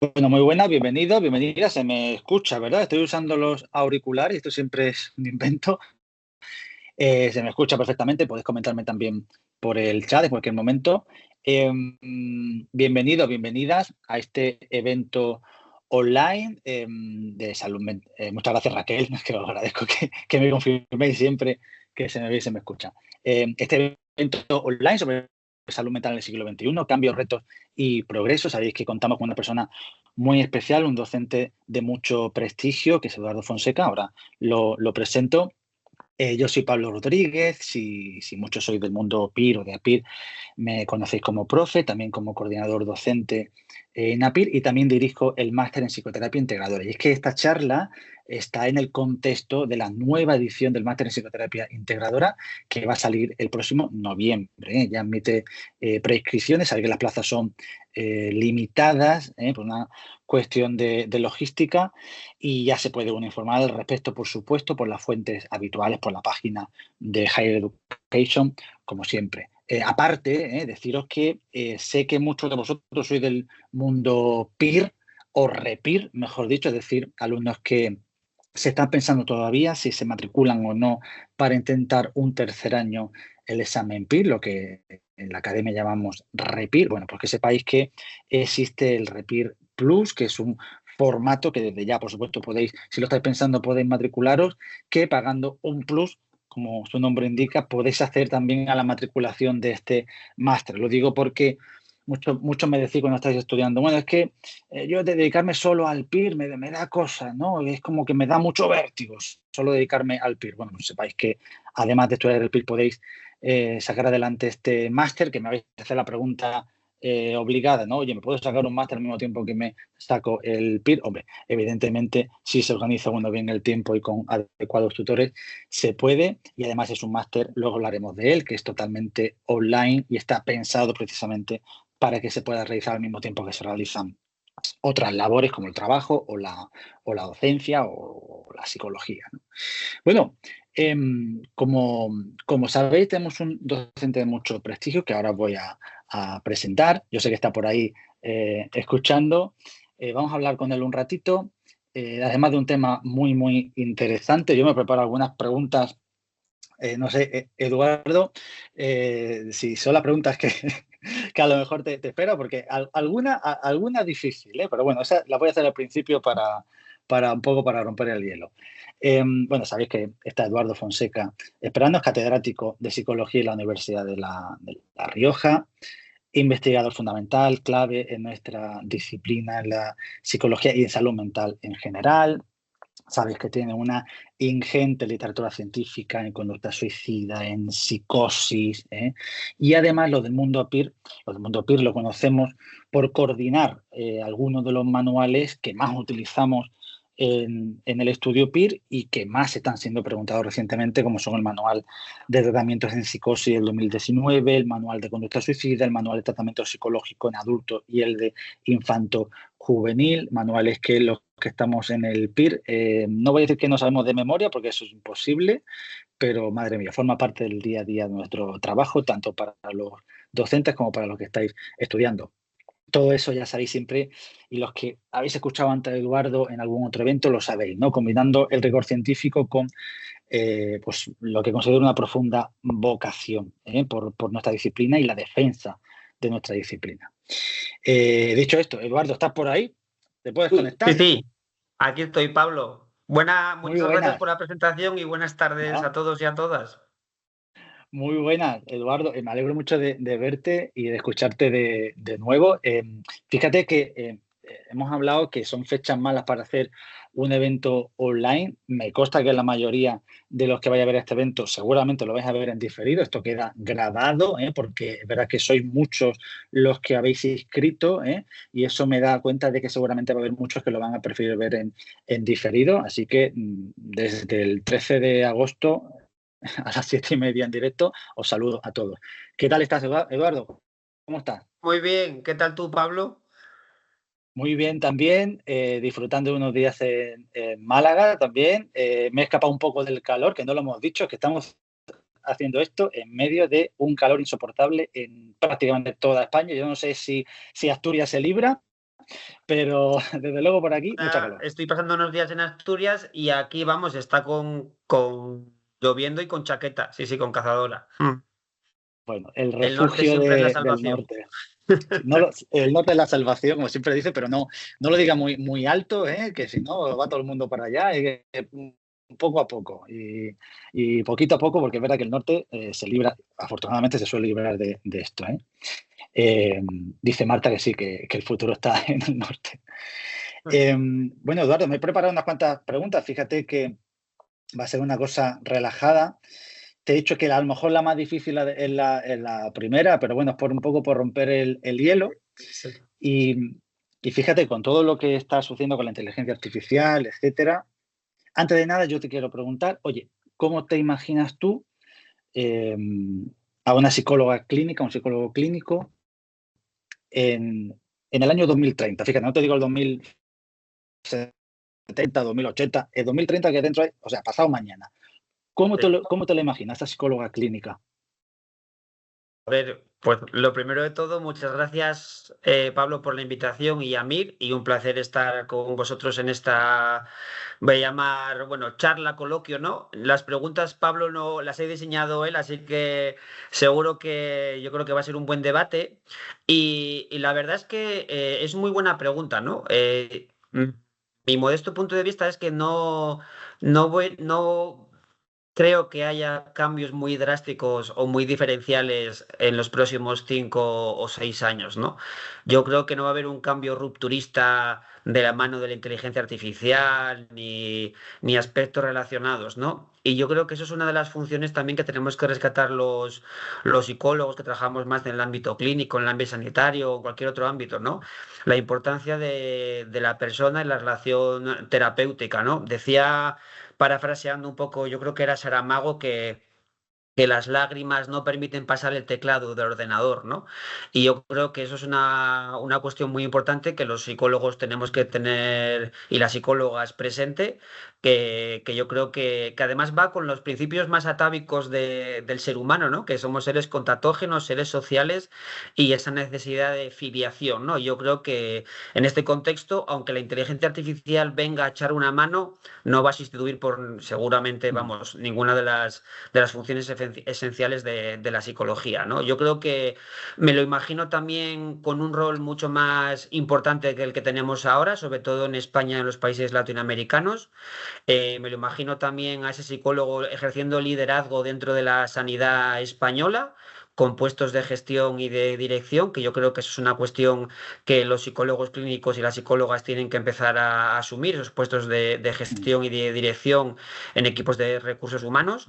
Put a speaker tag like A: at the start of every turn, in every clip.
A: Bueno, muy buenas, bienvenido, bienvenida. Se me escucha, ¿verdad? Estoy usando los auriculares, esto siempre es un invento. Se me escucha perfectamente, podéis comentarme también por el chat en cualquier momento. Bienvenidos, bienvenidas a este evento online de salud mental. Muchas gracias, Raquel, que os agradezco que me confirméis siempre que se me ve y se me escucha. Este evento online sobre salud mental en el siglo XXI, cambios, retos y progreso. Sabéis que contamos con una persona muy especial, un docente de mucho prestigio, que es Eduardo Fonseca. Ahora lo presento. Yo soy Pablo Rodríguez, si muchos sois del mundo PIR o de APIR, me conocéis como profe, también como coordinador docente en APIR y también dirijo el máster en psicoterapia integradora. Y es que esta charla está en el contexto de la nueva edición del máster en psicoterapia integradora que va a salir el próximo noviembre. Ya admite preinscripciones, sabe que las plazas son limitadas por una cuestión de logística y ya se puede uno informar al respecto, por supuesto, por las fuentes habituales, por la página de Higher Education, como siempre. Aparte, deciros que sé que muchos de vosotros sois del mundo PIR o REPIR, mejor dicho, es decir, alumnos que se están pensando todavía si se matriculan o no para intentar un tercer año el examen PIR, lo que en la academia llamamos REPIR. Bueno, pues que sepáis que existe el REPIR Plus, que es un formato que desde ya, por supuesto, podéis, si lo estáis pensando, podéis matricularos, que pagando un plus, como su nombre indica, podéis hacer también a la matriculación de este máster. Lo digo porque muchos me decís cuando estáis estudiando, bueno, es que yo de dedicarme solo al PIR me da cosa, ¿no? Es como que me da mucho vértigo solo dedicarme al PIR. Bueno, pues sepáis que además de estudiar el PIR podéis sacar adelante este máster, que me vais a hacer la pregunta obligada, ¿no? Oye, ¿me puedo sacar un máster al mismo tiempo que me saco el PIR? Hombre, evidentemente, si se organiza uno bien el tiempo y con adecuados tutores, se puede, y además es un máster, luego hablaremos de él, que es totalmente online y está pensado precisamente para que se pueda realizar al mismo tiempo que se realizan otras labores como el trabajo o la docencia o la psicología, ¿no? Bueno, como sabéis, tenemos un docente de mucho prestigio que ahora os voy a presentar. Yo sé que está por ahí escuchando. Vamos a hablar con él un ratito. Además de un tema muy, muy interesante, yo me preparo algunas preguntas. No sé, Eduardo, si son las preguntas que, que a lo mejor te espero, porque alguna difícil, ¿eh? Pero bueno, esa la voy a hacer al principio para un poco para romper el hielo. Bueno, sabéis que está Eduardo Fonseca Esperando, es catedrático de Psicología en la Universidad de La Rioja, investigador fundamental, clave en nuestra disciplina, en la psicología y en salud mental en general. Sabéis que tiene una ingente literatura científica en conducta suicida, en psicosis, ¿eh? Y además lo del mundo PIR lo conocemos por coordinar algunos de los manuales que más utilizamos en el estudio PIR y que más están siendo preguntados recientemente, como son el manual de tratamientos en psicosis del 2019, el manual de conducta suicida, el manual de tratamiento psicológico en adultos y el de infanto juvenil, manuales que los que estamos en el PIR, no voy a decir que no sabemos de memoria, porque eso es imposible, pero madre mía, forma parte del día a día de nuestro trabajo, tanto para los docentes como para los que estáis estudiando. Todo eso ya sabéis siempre, y los que habéis escuchado antes a Eduardo en algún otro evento lo sabéis, ¿no? Combinando el rigor científico con pues, lo que considero una profunda vocación por nuestra disciplina y la defensa de nuestra disciplina. Dicho esto, Eduardo, ¿estás por ahí? ¿Te puedes
B: Sí, sí,
A: conectar?
B: sí, aquí estoy, Pablo.
A: Muy
B: Muchas gracias
A: buenas.
B: por la presentación y buenas tardes a
A: ¿No?
B: todos y a todas.
A: Muy buenas, Eduardo. Me alegro mucho de verte y de escucharte de nuevo. Fíjate que hemos hablado que son fechas malas para hacer un evento online. Me consta que la mayoría de los que vaya a ver este evento seguramente lo vais a ver en diferido. Esto queda grabado, porque es verdad que sois muchos los que habéis inscrito, y eso me da cuenta de que seguramente va a haber muchos que lo van a preferir ver en diferido. Así que desde el 13 de agosto a las 7:30 en directo. Os saludo a todos. ¿Qué tal estás, Eduardo? ¿Cómo estás?
B: Muy bien, ¿qué tal tú, Pablo?
A: Muy bien también, disfrutando de unos días en Málaga también. Me he escapado un poco del calor, que no lo hemos dicho, que estamos haciendo esto en medio de un calor insoportable en prácticamente toda España. Yo no sé si Asturias se libra, pero desde luego por aquí mucha calor.
B: Estoy pasando unos días en Asturias y aquí, vamos, está con lloviendo y con chaqueta. Sí, sí, con cazadora.
A: Bueno, el
B: El norte
A: refugio
B: siempre es la
A: del
B: salvación.
A: norte. El norte es la salvación, como siempre dice, pero no lo diga muy alto, que si no va todo el mundo para allá. Poco a poco y poquito a poco, porque es verdad que el norte se libra, afortunadamente se suele librar de esto. Dice Marta que sí, que el futuro está en el norte. Bueno, Eduardo, me he preparado unas cuantas preguntas. Fíjate que va a ser una cosa relajada. Te he dicho que a lo mejor la más difícil es la primera, pero bueno, es un poco por romper el hielo.
B: Sí.
A: Y fíjate, con todo lo que está sucediendo con la inteligencia artificial, etcétera, antes de nada yo te quiero preguntar, oye, ¿cómo te imaginas tú a una psicóloga clínica, un psicólogo clínico en el año 2030? Fíjate, no te digo el 2070, 2080, el 2030 que dentro hay, o sea, pasado mañana. ¿Cómo te lo imaginas, esa psicóloga clínica?
B: A ver, pues lo primero de todo, muchas gracias, Pablo, por la invitación y Amir, y un placer estar con vosotros en esta, voy a llamar, bueno, charla, coloquio, ¿no? Las preguntas, Pablo, no las he diseñado él, así que seguro que yo creo que va a ser un buen debate. Y la verdad es que es muy buena pregunta, ¿no? Mi modesto punto de vista es que no creo que haya cambios muy drásticos o muy diferenciales en los próximos 5 o 6 años, ¿no? Yo creo que no va a haber un cambio rupturista de la mano de la inteligencia artificial ni aspectos relacionados, ¿no? Y yo creo que eso es una de las funciones también que tenemos que rescatar los psicólogos que trabajamos más en el ámbito clínico, en el ámbito sanitario o en cualquier otro ámbito, ¿no? La importancia de la persona en la relación terapéutica, ¿no? Decía, parafraseando un poco, yo creo que era Saramago, que las lágrimas no permiten pasar el teclado del ordenador, ¿no? Y yo creo que eso es una cuestión muy importante que los psicólogos tenemos que tener y las psicólogas presente, que yo creo que además va con los principios más atávicos del ser humano, ¿no? Que somos seres contactógenos, seres sociales y esa necesidad de filiación, ¿no? Yo creo que en este contexto, aunque la inteligencia artificial venga a echar una mano, no va a sustituir seguramente, vamos, ninguna de las funciones esenciales de la psicología, ¿no? Yo creo que me lo imagino también con un rol mucho más importante que el que tenemos ahora, sobre todo en España y en los países latinoamericanos. Me lo imagino también a ese psicólogo ejerciendo liderazgo dentro de la sanidad española, con puestos de gestión y de dirección, que yo creo que eso es una cuestión que los psicólogos clínicos y las psicólogas tienen que empezar a asumir, esos puestos de gestión y de dirección en equipos de recursos humanos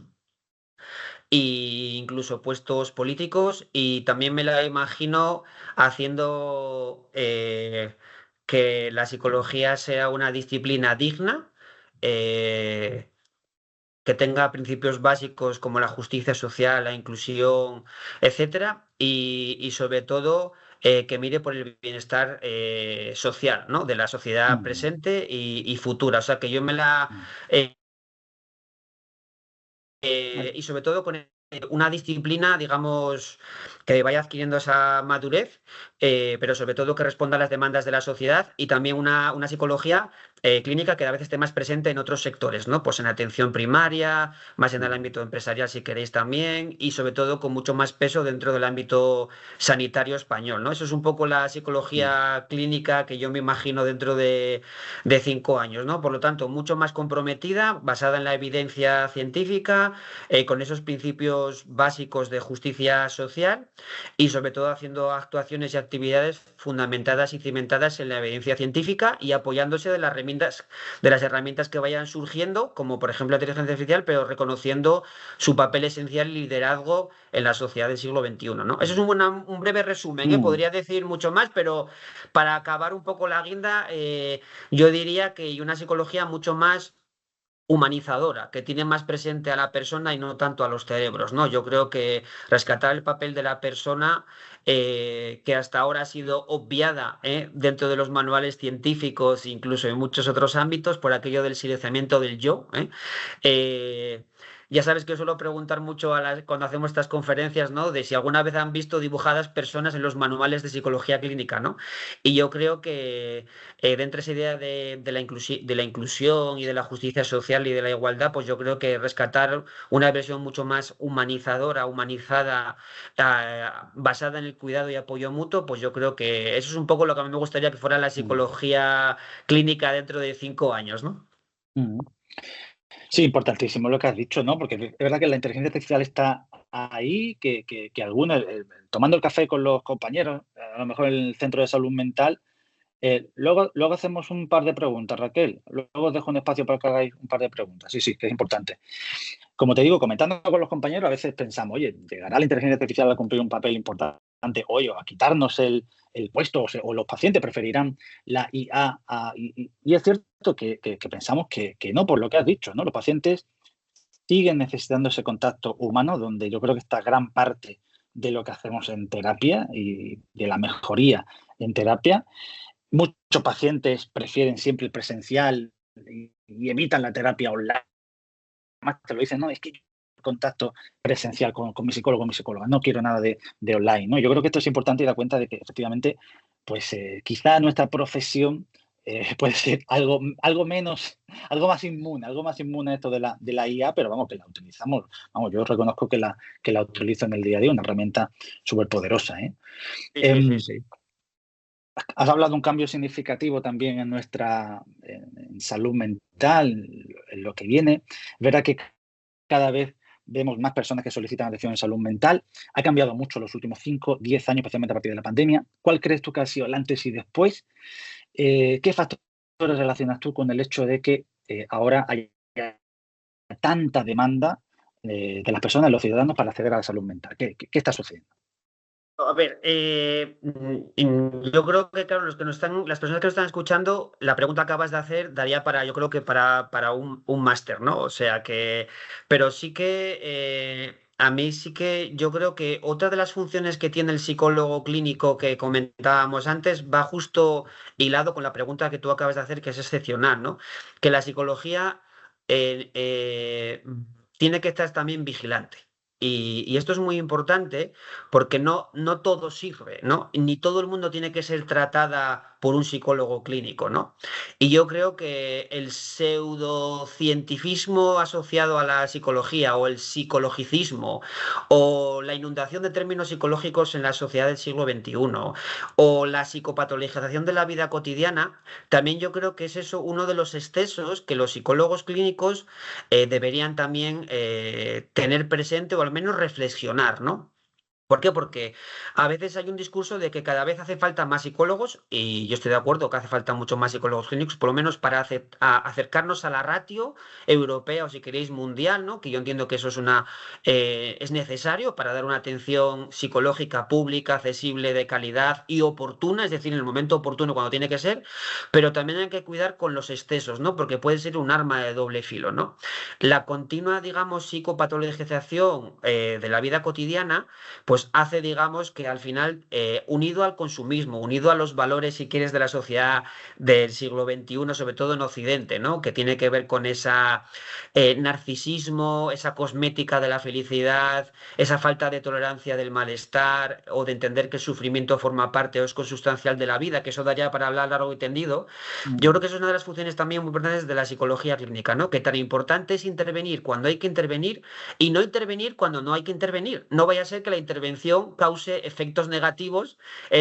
B: e incluso puestos políticos, y también me la imagino haciendo que la psicología sea una disciplina digna, eh, que tenga principios básicos como la justicia social, la inclusión, etcétera, y sobre todo que mire por el bienestar social, ¿no? De la sociedad presente y futura. O sea, que yo me la eh, y sobre todo con una disciplina, digamos, que vaya adquiriendo esa madurez, pero sobre todo que responda a las demandas de la sociedad, y también una psicología clínica que a veces esté más presente en otros sectores, ¿no? Pues en atención primaria, más en el ámbito empresarial si queréis también, y sobre todo con mucho más peso dentro del ámbito sanitario español, ¿no? Eso es un poco la psicología clínica que yo me imagino dentro de 5 años, ¿no? Por lo tanto, mucho más comprometida, basada en la evidencia científica, con esos principios básicos de justicia social y sobre todo haciendo actuaciones y actividades fundamentadas y cimentadas en la evidencia científica y apoyándose de las herramientas que vayan surgiendo, como por ejemplo la inteligencia artificial, pero reconociendo su papel esencial y liderazgo en la sociedad del siglo XXI, ¿no? Eso es un breve resumen, ¿eh? Podría decir mucho más, pero para acabar un poco la guinda, yo diría que hay una psicología mucho más humanizadora, que tiene más presente a la persona y no tanto a los cerebros, ¿no? Yo creo que rescatar el papel de la persona, que hasta ahora ha sido obviada, dentro de los manuales científicos, incluso en muchos otros ámbitos, por aquello del silenciamiento del yo, ¿eh? ya sabes que suelo preguntar mucho cuando hacemos estas conferencias, ¿no? De si alguna vez han visto dibujadas personas en los manuales de psicología clínica, ¿no? Y yo creo que dentro de esa idea de de la inclusión y de la justicia social y de la igualdad, pues yo creo que rescatar una versión mucho más humanizadora, humanizada, basada en el cuidado y apoyo mutuo, pues yo creo que eso es un poco lo que a mí me gustaría que fuera la
A: Mm,
B: psicología clínica dentro de 5 años, ¿no?
A: mm. Sí, importantísimo lo que has dicho, ¿no? Porque es verdad que la inteligencia artificial está ahí, que algunos, tomando el café con los compañeros, a lo mejor en el centro de salud mental, luego hacemos un par de preguntas, Raquel. Luego os dejo un espacio para que hagáis un par de preguntas. Sí, sí, que es importante. Como te digo, comentando con los compañeros, a veces pensamos, oye, ¿llegará la inteligencia artificial a cumplir un papel importante hoy o a quitarnos el puesto o los pacientes preferirán la IA? Y es cierto que pensamos que no, por lo que has dicho, ¿no? Los pacientes siguen necesitando ese contacto humano, donde yo creo que está gran parte de lo que hacemos en terapia y de la mejoría en terapia. Muchos pacientes prefieren siempre el presencial y evitan la terapia online. Más te lo dicen, no, es que yo contacto presencial con mi psicólogo o mi psicóloga, no quiero nada de online, ¿no? Yo creo que esto es importante y dar cuenta de que efectivamente, pues quizá nuestra profesión puede ser algo menos, algo más inmune a esto de la IA, pero vamos, que la utilizamos, vamos, yo reconozco que la utilizo en el día a día, una herramienta súper poderosa, ¿eh?
B: Sí, sí, sí,
A: Em,
B: sí.
A: Has hablado de un cambio significativo también en salud mental, en lo que viene. Es verdad que cada vez vemos más personas que solicitan atención en salud mental. Ha cambiado mucho los últimos 5, 10 años, especialmente a partir de la pandemia. ¿Cuál crees tú que ha sido el antes y después? ¿Qué factores relacionas tú con el hecho de que ahora hay tanta demanda de las personas, de los ciudadanos, para acceder a la salud mental? ¿Qué está sucediendo?
B: A ver, yo creo que, claro, las personas que nos están escuchando, la pregunta que acabas de hacer daría para, yo creo que para un máster, ¿no? O sea que, pero sí que, a mí sí que, yo creo que otra de las funciones que tiene el psicólogo clínico que comentábamos antes va justo hilado con la pregunta que tú acabas de hacer, que es excepcional, ¿no? Que la psicología eh, eh, tiene que estar también vigilante. Y esto es muy importante porque no todo sirve, ¿no? Ni todo el mundo tiene que ser tratada por un psicólogo clínico, ¿no? Y yo creo que el pseudocientifismo asociado a la psicología o el psicologicismo o la inundación de términos psicológicos en la sociedad del siglo XXI o la psicopatologización de la vida cotidiana, también yo creo que es eso uno de los excesos que los psicólogos clínicos deberían también tener presente o al menos reflexionar, ¿no? ¿Por qué? Porque a veces hay un discurso de que cada vez hace falta más psicólogos, y yo estoy de acuerdo que hace falta mucho más psicólogos clínicos, por lo menos para acercarnos a la ratio europea o si queréis mundial, ¿no? Que yo entiendo que eso es necesario para dar una atención psicológica pública, accesible, de calidad y oportuna, es decir, en el momento oportuno cuando tiene que ser, pero también hay que cuidar con los excesos, ¿no? Porque puede ser un arma de doble filo, ¿no? La continua, digamos, psicopatologización de la vida cotidiana pues hace, digamos, que al final, unido al consumismo, unido a los valores, si quieres, de la sociedad del siglo XXI, sobre todo en Occidente, ¿no? Que tiene que ver con esa narcisismo, esa cosmética de la felicidad, esa falta de tolerancia del malestar o de entender que el sufrimiento forma parte o es consustancial de la vida, que eso daría para hablar largo y tendido. Yo
A: Mm.
B: creo que eso es una de las funciones también muy importantes de la psicología clínica, ¿no? Que tan importante es intervenir cuando hay que intervenir y no intervenir cuando no hay que intervenir. No vaya a ser que la intervención cause efectos negativos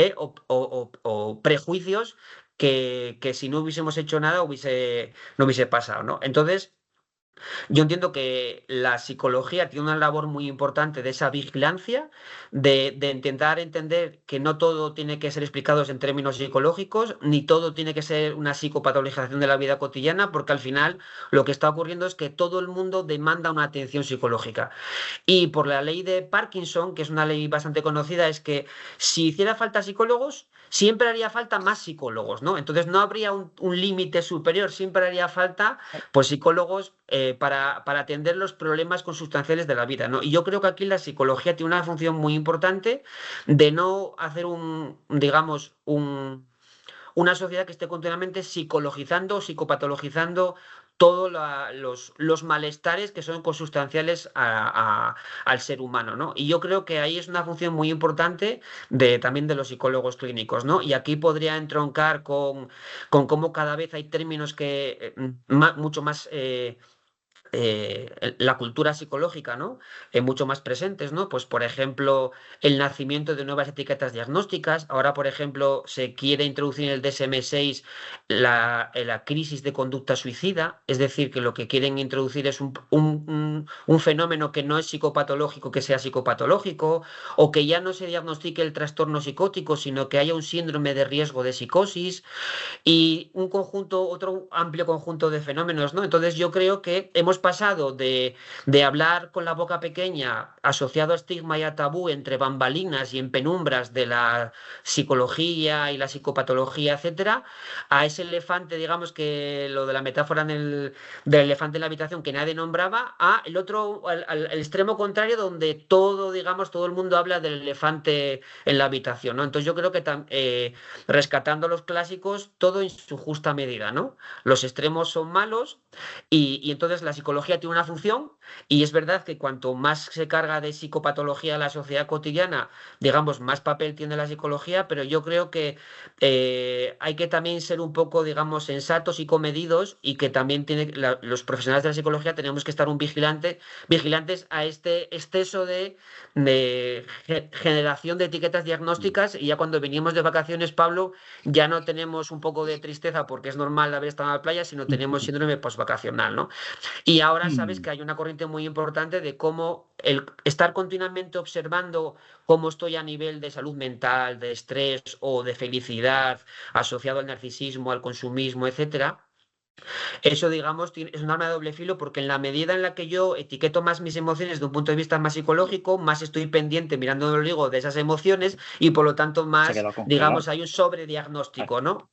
B: o prejuicios que si no hubiésemos hecho nada no hubiese pasado, ¿no? Entonces, yo entiendo que la psicología tiene una labor muy importante de esa vigilancia, de intentar entender que no todo tiene que ser explicado en términos psicológicos, ni todo tiene que ser una psicopatologización de la vida cotidiana, porque al final lo que está ocurriendo es que todo el mundo demanda una atención psicológica. Y por la ley de Parkinson, que es una ley bastante conocida, es que si hiciera falta psicólogos, siempre haría falta más psicólogos, ¿no? Entonces no habría un límite superior, siempre haría falta, pues, psicólogos para atender los problemas consustanciales de la vida, ¿no? Y yo creo que aquí la psicología tiene una función muy importante de no hacer digamos, una sociedad que esté continuamente psicologizando, psicopatologizando todos los malestares que son consustanciales al ser humano, ¿no? Y yo creo que ahí es una función muy importante también de los psicólogos clínicos, ¿no? Y aquí podría entroncar con cómo cada vez hay términos que mucho más la cultura psicológica, ¿no? Mucho más presentes, ¿no? Pues, por ejemplo, el nacimiento de nuevas etiquetas diagnósticas. Ahora, por ejemplo, se quiere introducir en el DSM-6 la crisis de conducta suicida, es decir, que lo que quieren introducir es un fenómeno que no es psicopatológico, que sea psicopatológico, o que ya no se diagnostique el trastorno psicótico, sino que haya un síndrome de riesgo de psicosis y otro amplio conjunto de fenómenos, ¿no? Entonces yo creo que hemos pasado de hablar con la boca pequeña, asociado a estigma y a tabú entre bambalinas y en penumbras de la psicología y la psicopatología, etcétera, a ese elefante, digamos que lo de la metáfora del elefante en la habitación que nadie nombraba, a el otro, al extremo contrario, donde todo, digamos, todo el mundo habla del elefante en la habitación, ¿no? Entonces yo creo que rescatando los clásicos, todo en su justa medida, ¿no? Los extremos son malos y entonces la psicología tiene una función y es verdad que cuanto más se carga de psicopatología la sociedad cotidiana, digamos, más papel tiene la psicología, pero yo creo que hay que también ser un poco, digamos, sensatos y comedidos y que también los profesionales de la psicología tenemos que estar vigilantes a este exceso de generación de etiquetas diagnósticas y ya cuando venimos de vacaciones, Pablo, ya no tenemos un poco de tristeza porque es normal haber estado en la playa, sino tenemos síndrome postvacacional, ¿no? Y ahora sabes que hay una corriente muy importante de cómo el estar continuamente observando cómo estoy a nivel de salud mental, de estrés o de felicidad asociado al narcisismo, al consumismo, etcétera. Eso, digamos, es un arma de doble filo porque en la medida en la que yo etiqueto más mis emociones desde un punto de vista más psicológico, más estoy pendiente mirando el ombligo de esas emociones y por lo tanto
A: Se ha
B: más,
A: quedado
B: digamos,
A: congelado.
B: hay un
A: Vale.
B: sobrediagnóstico, ¿no?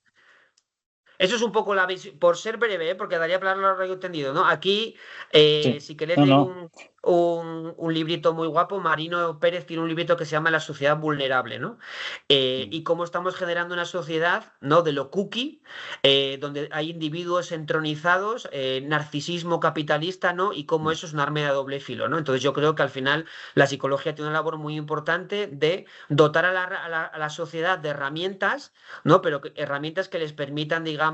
B: Eso es un poco la visión, por ser breve, porque daría para hablar largo y tendido, ¿no? Aquí,
A: Sí.
B: si queréis
A: No,
B: leer
A: no.
B: un librito muy guapo, Marino Pérez tiene un librito que se llama La sociedad vulnerable, ¿no? Y cómo estamos generando una sociedad, ¿no? De lo cookie, donde hay individuos entronizados, narcisismo capitalista, ¿no? Y cómo eso es un arma de doble filo, ¿no? Entonces yo creo que al final la psicología tiene una labor muy importante de dotar a la sociedad de herramientas, ¿no? Pero herramientas que les permitan, digamos,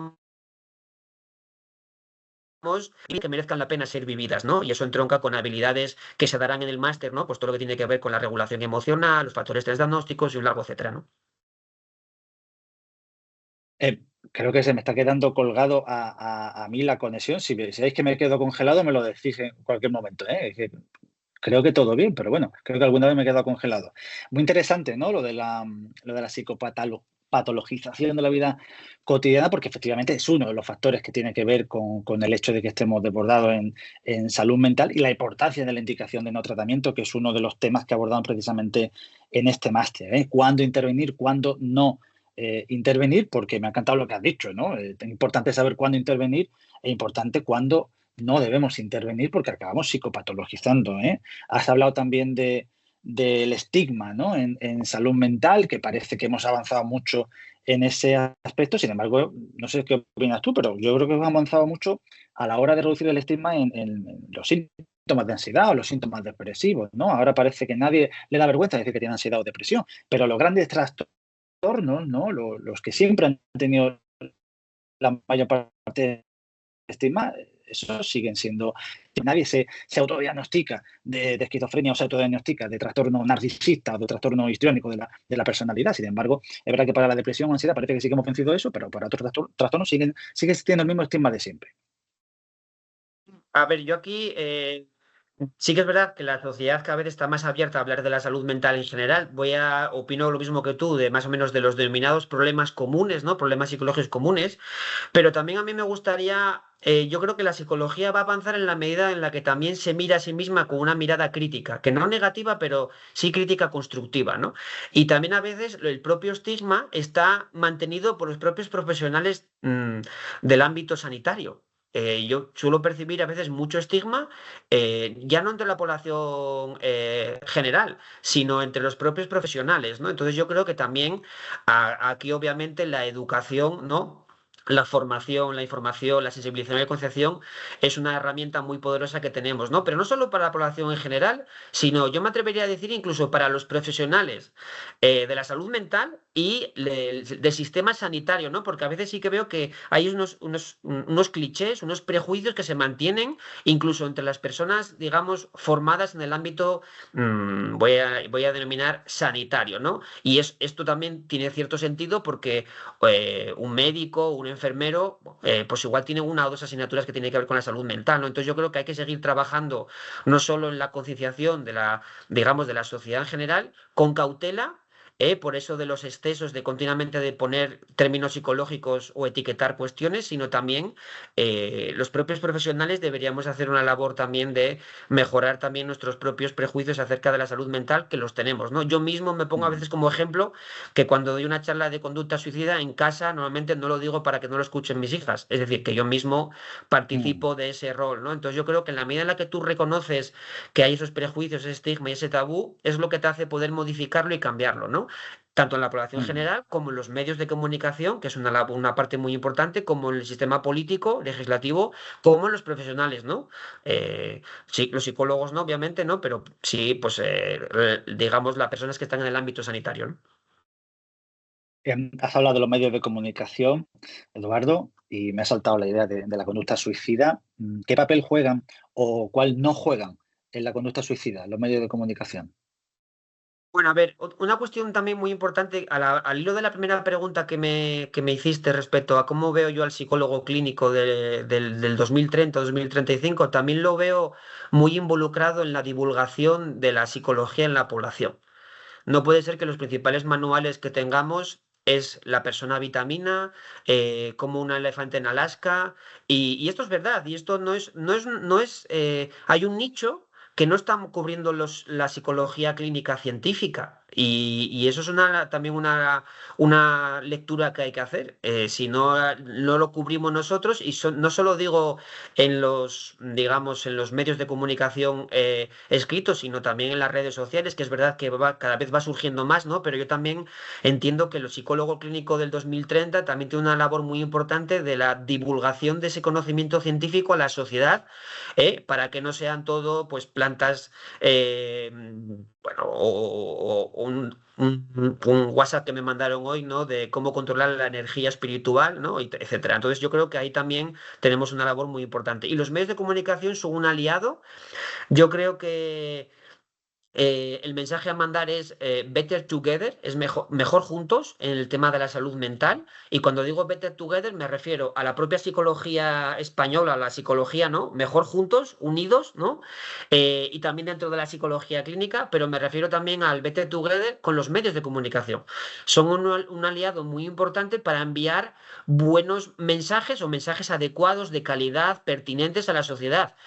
B: y que merezcan la pena ser vividas, ¿no? Y eso entronca con habilidades que se darán en el máster, ¿no? Pues todo lo que tiene que ver con la regulación emocional, los factores diagnósticos y un largo etcétera, ¿no?
A: Eh, Creo que se me está quedando colgado a mí la conexión. Si veis que me quedo congelado, me lo decís en cualquier momento, ¿eh? Es que creo que todo bien, pero bueno, creo que alguna vez me he quedado congelado. Muy interesante, ¿no? Lo de la psicopatologización de la vida cotidiana, porque efectivamente es uno de los factores que tiene que ver con el hecho de que estemos desbordados en salud mental y la importancia de la indicación de no tratamiento, que es uno de los temas que abordamos precisamente en este máster, ¿eh? Cuándo intervenir, cuándo no intervenir, porque me ha encantado lo que has dicho, ¿no? Es importante saber cuándo intervenir e importante cuándo no debemos intervenir porque acabamos psicopatologizando, ¿eh? Has hablado también del estigma, ¿no? En salud mental, que parece que hemos avanzado mucho en ese aspecto. Sin embargo, no sé qué opinas tú, pero yo creo que hemos avanzado mucho a la hora de reducir el estigma en los síntomas de ansiedad o los síntomas depresivos, ¿no? Ahora parece que nadie le da vergüenza decir que tiene ansiedad o depresión, pero los grandes trastornos, ¿no? Los que siempre han tenido la mayor parte de estigma, esos siguen siendo. Nadie se autodiagnostica de esquizofrenia o se autodiagnostica de trastorno narcisista o de trastorno histriónico de la personalidad. Sin embargo, es verdad que para la depresión o ansiedad parece que sí que hemos vencido eso, pero para otros trastornos sigue existiendo el mismo estigma de siempre.
B: A ver, yo aquí sí que es verdad que la sociedad cada vez está más abierta a hablar de la salud mental en general. Opino lo mismo que tú, de más o menos de los denominados problemas comunes, ¿no? Problemas psicológicos comunes. Pero también a mí me gustaría, yo creo que la psicología va a avanzar en la medida en la que también se mira a sí misma con una mirada crítica, que no negativa, pero sí crítica constructiva, ¿no? Y también a veces el propio estigma está mantenido por los propios profesionales del ámbito sanitario. Yo suelo percibir a veces mucho estigma, ya no entre la población general, sino entre los propios profesionales, ¿no? Entonces yo creo que también aquí obviamente la educación, ¿no? la formación, la información, la sensibilización y la concienciación es una herramienta muy poderosa que tenemos, ¿no? Pero no solo para la población en general, sino yo me atrevería a decir incluso para los profesionales de la salud mental y del sistema sanitario, ¿no? Porque a veces sí que veo que hay unos clichés, unos prejuicios que se mantienen incluso entre las personas, digamos, formadas en el ámbito, voy a denominar sanitario, ¿no? Y esto también tiene cierto sentido porque un médico, un enfermero, pues igual tiene una o dos asignaturas que tienen que ver con la salud mental, ¿no? Entonces yo creo que hay que seguir trabajando no solo en la concienciación de la, digamos, de la sociedad en general, con cautela. Por eso de los excesos de continuamente de poner términos psicológicos o etiquetar cuestiones, sino también los propios profesionales deberíamos hacer una labor también de mejorar también nuestros propios prejuicios acerca de la salud mental, que los tenemos, ¿no? Yo mismo me pongo a veces como ejemplo que cuando doy una charla de conducta suicida en casa, normalmente no lo digo para que no lo escuchen mis hijas, es decir, que yo mismo participo de ese rol, ¿no? Entonces yo creo que en la medida en la que tú reconoces que hay esos prejuicios, ese estigma y ese tabú, es lo que te hace poder modificarlo y cambiarlo, ¿no? Tanto en la población general como en los medios de comunicación, que es una parte muy importante, como en el sistema político, legislativo, como en los profesionales, ¿no? Sí, los psicólogos no, obviamente, ¿no? Pero sí, pues digamos, las personas que están en el ámbito sanitario, ¿no?
A: Has hablado de los medios de comunicación, Eduardo, y me ha saltado la idea de la conducta suicida. ¿Qué papel juegan o cuál no juegan en la conducta suicida los medios de comunicación?
B: Bueno, a ver, una cuestión también muy importante, al hilo de la primera pregunta que me hiciste respecto a cómo veo yo al psicólogo clínico del 2030-2035, también lo veo muy involucrado en la divulgación de la psicología en la población. No puede ser que los principales manuales que tengamos es la persona vitamina, como un elefante en Alaska, y esto es verdad, y esto no es, hay un nicho que no está cubriendo la psicología clínica científica. Y eso es también una lectura que hay que hacer. Si no lo cubrimos nosotros, y no solo digo digamos, en los medios de comunicación escritos, sino también en las redes sociales, que es verdad que cada vez va surgiendo más, ¿no? Pero yo también entiendo que el psicólogo clínico del 2030 también tiene una labor muy importante de la divulgación de ese conocimiento científico a la sociedad, para que no sean todo, pues, plantas, bueno, o un WhatsApp que me mandaron hoy, ¿no? De cómo controlar la energía espiritual, ¿no? Etcétera. Entonces yo creo que ahí también tenemos una labor muy importante. Y los medios de comunicación son un aliado. Yo creo que el mensaje a mandar es better together, es mejor juntos en el tema de la salud mental. Y cuando digo better together me refiero a la propia psicología española, a la psicología, ¿no? Mejor juntos, unidos, ¿no? Y también dentro de la psicología clínica, pero me refiero también al better together con los medios de comunicación. Son un aliado muy importante para enviar buenos mensajes o mensajes adecuados, de calidad, pertinentes a la sociedad.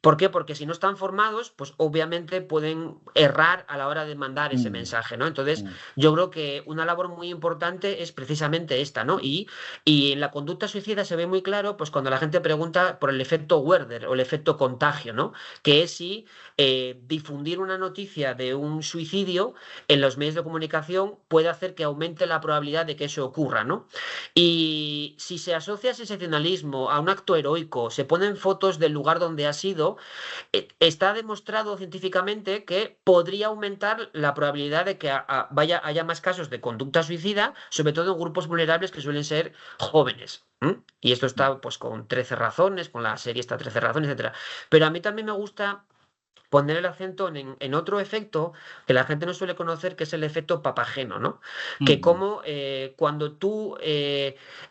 B: ¿Por qué? Porque si no están formados, pues obviamente pueden errar a la hora de mandar ese
A: Mm,
B: mensaje, ¿no? Entonces,
A: mm,
B: yo creo que una labor muy importante es precisamente esta, ¿no? Y en la conducta suicida se ve muy claro, pues cuando la gente pregunta por el efecto Werther o el efecto contagio, ¿no? Que es si difundir una noticia de un suicidio en los medios de comunicación puede hacer que aumente la probabilidad de que eso ocurra, ¿no? Y si se asocia sensacionalismo a un acto heroico, se ponen fotos del lugar donde ha sido, está demostrado científicamente que podría aumentar la probabilidad de que haya más casos de conducta suicida, sobre todo en grupos vulnerables que suelen ser jóvenes. Y esto
A: mm.
B: está, pues, con 13 razones, con la serie está 13 razones, etcétera. Pero a mí también me gusta poner el acento en otro efecto que la gente no suele conocer, que es el efecto papageno, ¿no? Que
A: Mm,
B: como cuando tú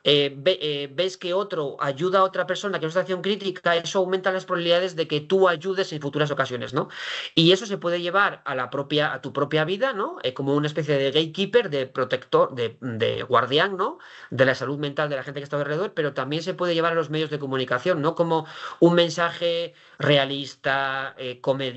B: ves que otro ayuda a otra persona que es una situación crítica, eso aumenta las probabilidades de que tú ayudes en futuras ocasiones, ¿no? Y eso se puede llevar a tu propia vida, ¿no? Como una especie de gatekeeper, de protector, de guardián, ¿no? De la salud mental de la gente que está alrededor, pero también se puede llevar a los medios de comunicación, ¿no? Como un mensaje realista, comedido,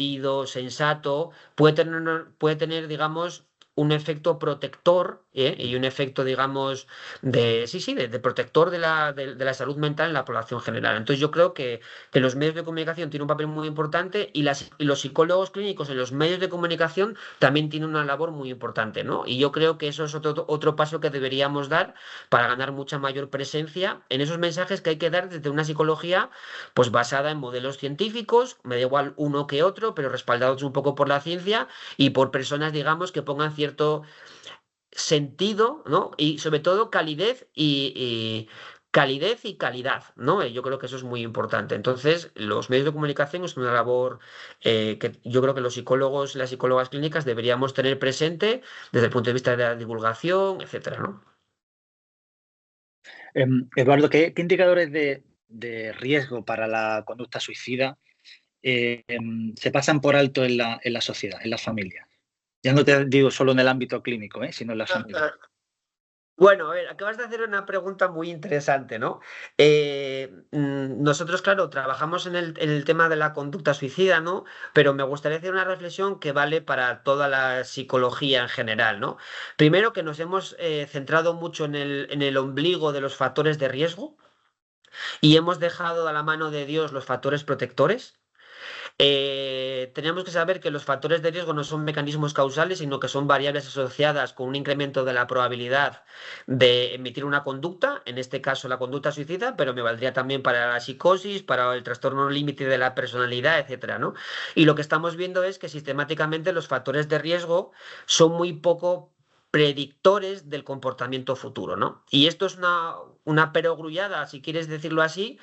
B: sensato, puede tener, digamos, un efecto protector y un efecto, digamos, de protector de la salud mental en la población general. Entonces yo creo que los medios de comunicación tienen un papel muy importante y los psicólogos clínicos en los medios de comunicación también tienen una labor muy importante, ¿no? Y yo creo que eso es otro paso que deberíamos dar para ganar mucha mayor presencia en esos mensajes que hay que dar desde una psicología pues basada en modelos científicos, me da igual uno que otro, pero respaldados un poco por la ciencia y por personas, digamos, que pongan cierto sentido, ¿no? Y sobre todo calidez y calidad, ¿no? Yo creo que eso es muy importante. Entonces, los medios de comunicación es una labor que yo creo que los psicólogos y las psicólogas clínicas deberíamos tener presente desde el punto de vista de la divulgación, etcétera, ¿no?
A: Eduardo, ¿qué indicadores de riesgo para la conducta suicida se pasan por alto en la sociedad, en las familias? Ya no te digo solo en el ámbito clínico, sino en las familias.
B: Bueno, a ver, acabas de hacer una pregunta muy interesante, ¿no? Nosotros, claro, trabajamos en el tema de la conducta suicida, ¿no? Pero me gustaría hacer una reflexión que vale para toda la psicología en general, ¿no? Primero, que nos hemos centrado mucho en el ombligo de los factores de riesgo y hemos dejado a la mano de Dios los factores protectores. Tenemos que saber que los factores de riesgo no son mecanismos causales, sino que son variables asociadas con un incremento de la probabilidad de emitir una conducta, en este caso la conducta suicida, pero me valdría también para la psicosis, para el trastorno límite de la personalidad, etcétera, ¿no? Y lo que estamos viendo es que sistemáticamente los factores de riesgo son muy poco predictores del comportamiento futuro, ¿no? Y esto es una perogrullada, si quieres decirlo así.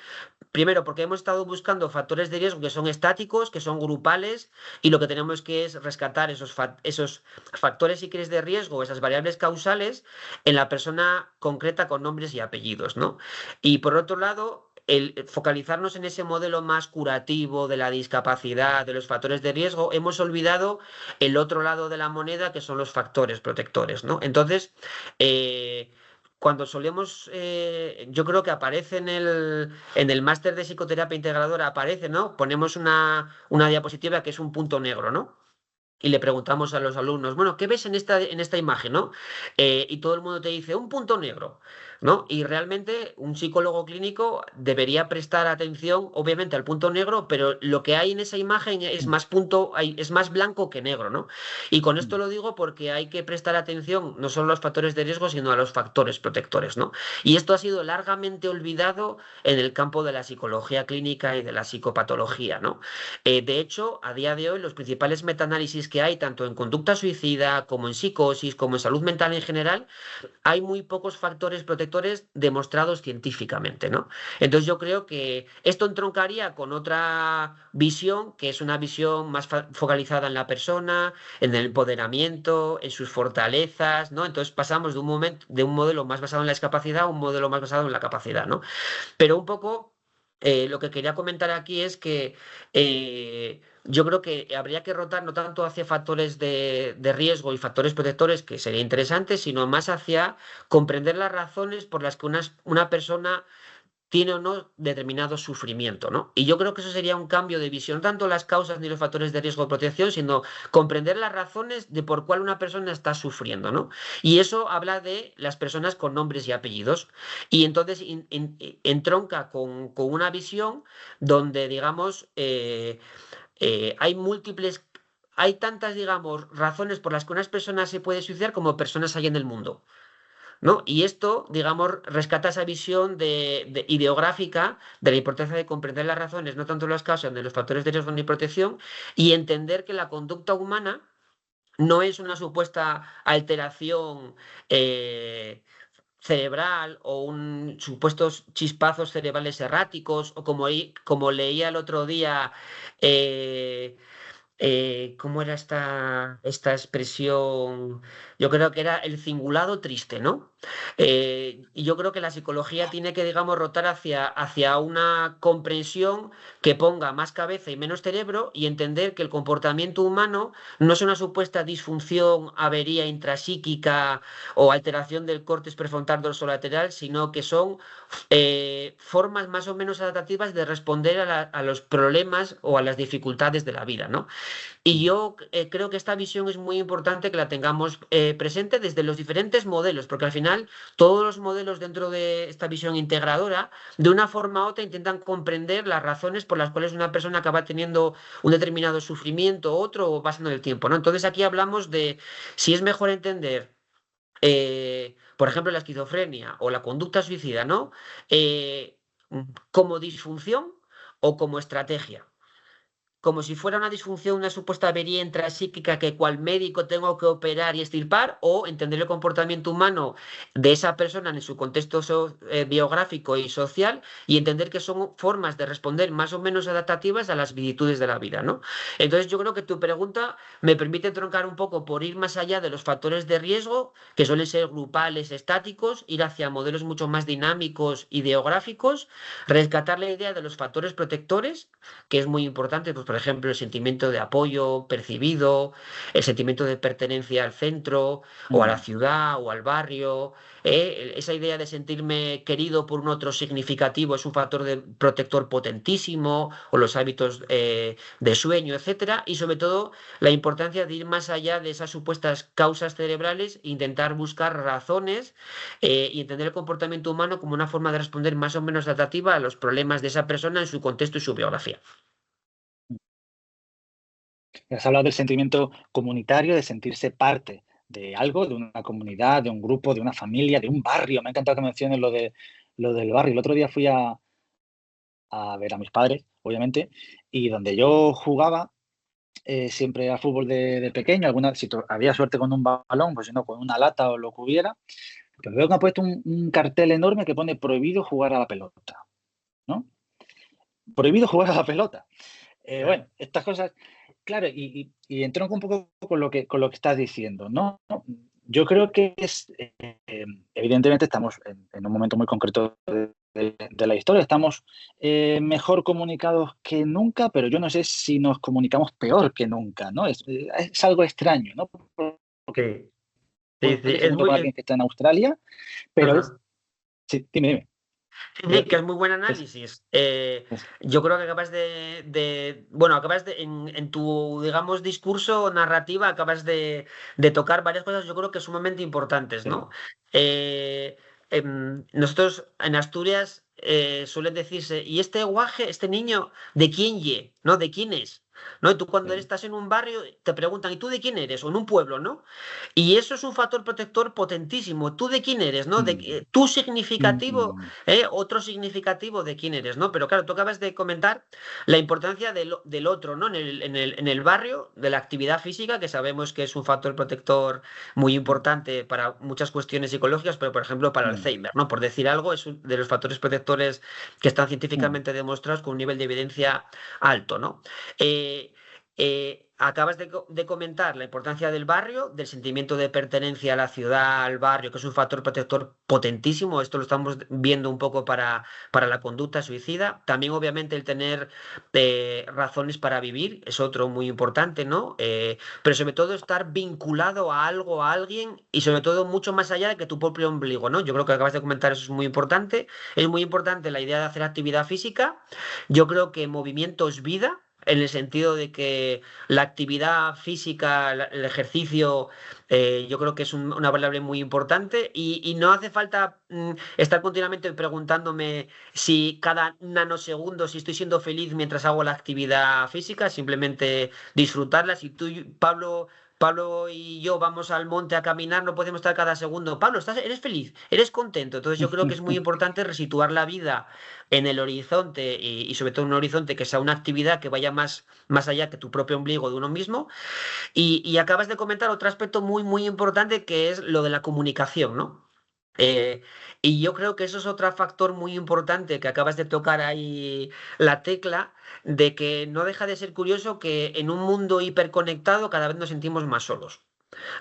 B: Primero, porque hemos estado buscando factores de riesgo que son estáticos, que son grupales, y lo que tenemos que es rescatar esos factores, si quieres, de riesgo, esas variables causales, en la persona concreta con nombres y apellidos, ¿no? Y por otro lado, el focalizarnos en ese modelo más curativo de la discapacidad, de los factores de riesgo, hemos olvidado el otro lado de la moneda, que son los factores protectores, ¿no? Entonces, cuando solemos, yo creo que aparece en el máster de psicoterapia integradora, aparece, ¿no? Ponemos una diapositiva que es un punto negro, ¿no? Y le preguntamos a los alumnos, bueno, ¿qué ves en esta imagen, ¿no? Y todo el mundo te dice, un punto negro, ¿no? Y realmente un psicólogo clínico debería prestar atención, obviamente, al punto negro, pero lo que hay en esa imagen es es más blanco que negro, ¿no? Y con esto lo digo porque hay que prestar atención no solo a los factores de riesgo, sino a los factores protectores, ¿no? Y esto ha sido largamente olvidado en el campo de la psicología clínica y de la psicopatología, ¿no? De hecho, a día de hoy, los principales metaanálisis que hay, tanto en conducta suicida, como en psicosis, como en salud mental en general, hay muy pocos factores protectores demostrados científicamente, ¿no? Entonces yo creo que esto entroncaría con otra visión, que es una visión más focalizada en la persona, en el empoderamiento, en sus fortalezas, ¿no? Entonces pasamos de un modelo más basado en la discapacidad a un modelo más basado en la capacidad, ¿no? Pero un poco lo que quería comentar aquí es que yo creo que habría que rotar no tanto hacia factores de riesgo y factores protectores, que sería interesante, sino más hacia comprender las razones por las que una persona tiene o no determinado sufrimiento, ¿no? Y yo creo que eso sería un cambio de visión, no tanto las causas ni los factores de riesgo de protección, sino comprender las razones de por cuál una persona está sufriendo, ¿no? Y eso habla de las personas con nombres y apellidos. Y entonces entronca con una visión donde, digamos, hay múltiples, hay tantas, digamos, razones por las que unas personas se puede suicidar como personas hay en el mundo. ¿No? Y esto, digamos, rescata esa visión ideográfica de la importancia de comprender las razones, no tanto las causas de los factores de riesgo ni protección, y entender que la conducta humana no es una supuesta alteración cerebral o un supuestos chispazos cerebrales erráticos, o como leía el otro día. ¿Cómo era esta expresión? Yo creo que era el cingulado triste, ¿no? Y yo creo que la psicología tiene que, digamos, rotar hacia una comprensión que ponga más cabeza y menos cerebro y entender que el comportamiento humano no es una supuesta disfunción, avería intrapsíquica o alteración del córtex prefrontal dorsolateral, sino que son formas más o menos adaptativas de responder a los problemas o a las dificultades de la vida, ¿no? Y yo creo que esta visión es muy importante que la tengamos presente desde los diferentes modelos, porque al final todos los modelos dentro de esta visión integradora, de una forma u otra, intentan comprender las razones por las cuales una persona acaba teniendo un determinado sufrimiento, otro, o pasando el tiempo, ¿no? Entonces aquí hablamos de si es mejor entender por ejemplo, la esquizofrenia o la conducta suicida, ¿no? Eh, como disfunción o como estrategia, como si fuera una disfunción, una supuesta avería intrapsíquica que cual médico tengo que operar y extirpar, o entender el comportamiento humano de esa persona en su contexto biográfico y social, y entender que son formas de responder más o menos adaptativas a las vicisitudes de la vida, ¿no? Entonces yo creo que tu pregunta me permite troncar un poco por ir más allá de los factores de riesgo, que suelen ser grupales, estáticos, ir hacia modelos mucho más dinámicos, ideográficos, rescatar la idea de los factores protectores, que es muy importante, pues por ejemplo, el sentimiento de apoyo percibido, el sentimiento de pertenencia al centro, o a la ciudad, o al barrio. Esa idea de sentirme querido por un otro significativo es un factor protector potentísimo, o los hábitos de sueño, etcétera. Y sobre todo, la importancia de ir más allá de esas supuestas causas cerebrales, intentar buscar razones y entender el comportamiento humano como una forma de responder más o menos adaptativa a los problemas de esa persona en su contexto y su biografía.
A: Has hablado del sentimiento comunitario, de sentirse parte de algo, de una comunidad, de un grupo, de una familia, de un barrio. Me ha encantado que menciones lo del barrio. El otro día fui a ver a mis padres, obviamente, y donde yo jugaba siempre al fútbol de pequeño, si había suerte con un balón, pues si no, con una lata o lo que hubiera, pues veo que han puesto un cartel enorme que pone prohibido jugar a la pelota, ¿no? Prohibido jugar a la pelota. Bueno, estas cosas, claro, y entronco un poco con lo que estás diciendo, ¿no? Yo creo que evidentemente estamos en un momento muy concreto de la historia, estamos mejor comunicados que nunca, pero yo no sé si nos comunicamos peor que nunca, ¿no? Es algo extraño, ¿no? Porque
B: Sí, sí,
A: puedes
B: sí,
A: ser
B: es
A: con alguien que está en Australia, pero
B: ajá.
A: sí, dime,
B: Sí,
A: iba a
B: sí, que
A: decir,
B: es muy buen
A: es,
B: análisis.
A: es-
B: Yo creo que bueno, en tu, digamos, discurso, narrativa, acabas de tocar varias cosas, yo creo que sumamente importantes,
A: sí,
B: ¿no? Nosotros en Asturias suelen decirse, ¿y este guaje, este niño, de quién ye? ¿No? ¿De quién es? ¿No? Y tú cuando
A: sí.
B: estás en un barrio te preguntan, ¿y tú de quién eres? O en un pueblo, ¿no? Y eso es un factor protector potentísimo. ¿Tú de quién eres? ¿No?
A: Mm,
B: Tu significativo,
A: mm,
B: otro significativo de quién eres, ¿no? Pero claro, tú acabas de comentar la importancia del otro, ¿no? En el barrio, de la actividad física, que sabemos que es un factor protector muy importante para muchas cuestiones psicológicas, pero por ejemplo para
A: mm,
B: Alzheimer, ¿no? Por decir algo, es uno de los factores protectores que están
A: mm.
B: científicamente demostrados con un nivel de evidencia alto, ¿no? Acabas de comentar la importancia del barrio, del sentimiento de pertenencia a la ciudad, al barrio, que es un factor protector potentísimo. Esto lo estamos viendo un poco para la conducta suicida. También, obviamente, el tener razones para vivir es otro muy importante, ¿no? Pero sobre todo estar vinculado a algo, a alguien y sobre todo mucho más allá de que tu propio ombligo, ¿no? Yo creo que acabas de comentar eso es muy importante. Es muy importante la idea de hacer actividad física. Yo creo que movimiento es vida. En el sentido de que la actividad física, el ejercicio, yo creo que es una variable muy importante y no hace falta estar continuamente preguntándome si cada nanosegundo, si estoy siendo feliz mientras hago la actividad física, simplemente disfrutarla. Si tú, Pablo y yo vamos al monte a caminar, no podemos estar cada segundo. Pablo, eres feliz, eres contento. Entonces yo creo que es muy importante resituar la vida en el horizonte y sobre todo en un horizonte que sea una actividad que vaya más allá que tu propio ombligo de uno mismo. Y acabas de comentar otro aspecto muy, muy importante que es lo de la comunicación, ¿no? Eh, y yo creo que eso es otro factor muy importante que acabas de tocar ahí la tecla de que no deja de ser curioso que en un mundo hiperconectado cada vez nos sentimos más solos.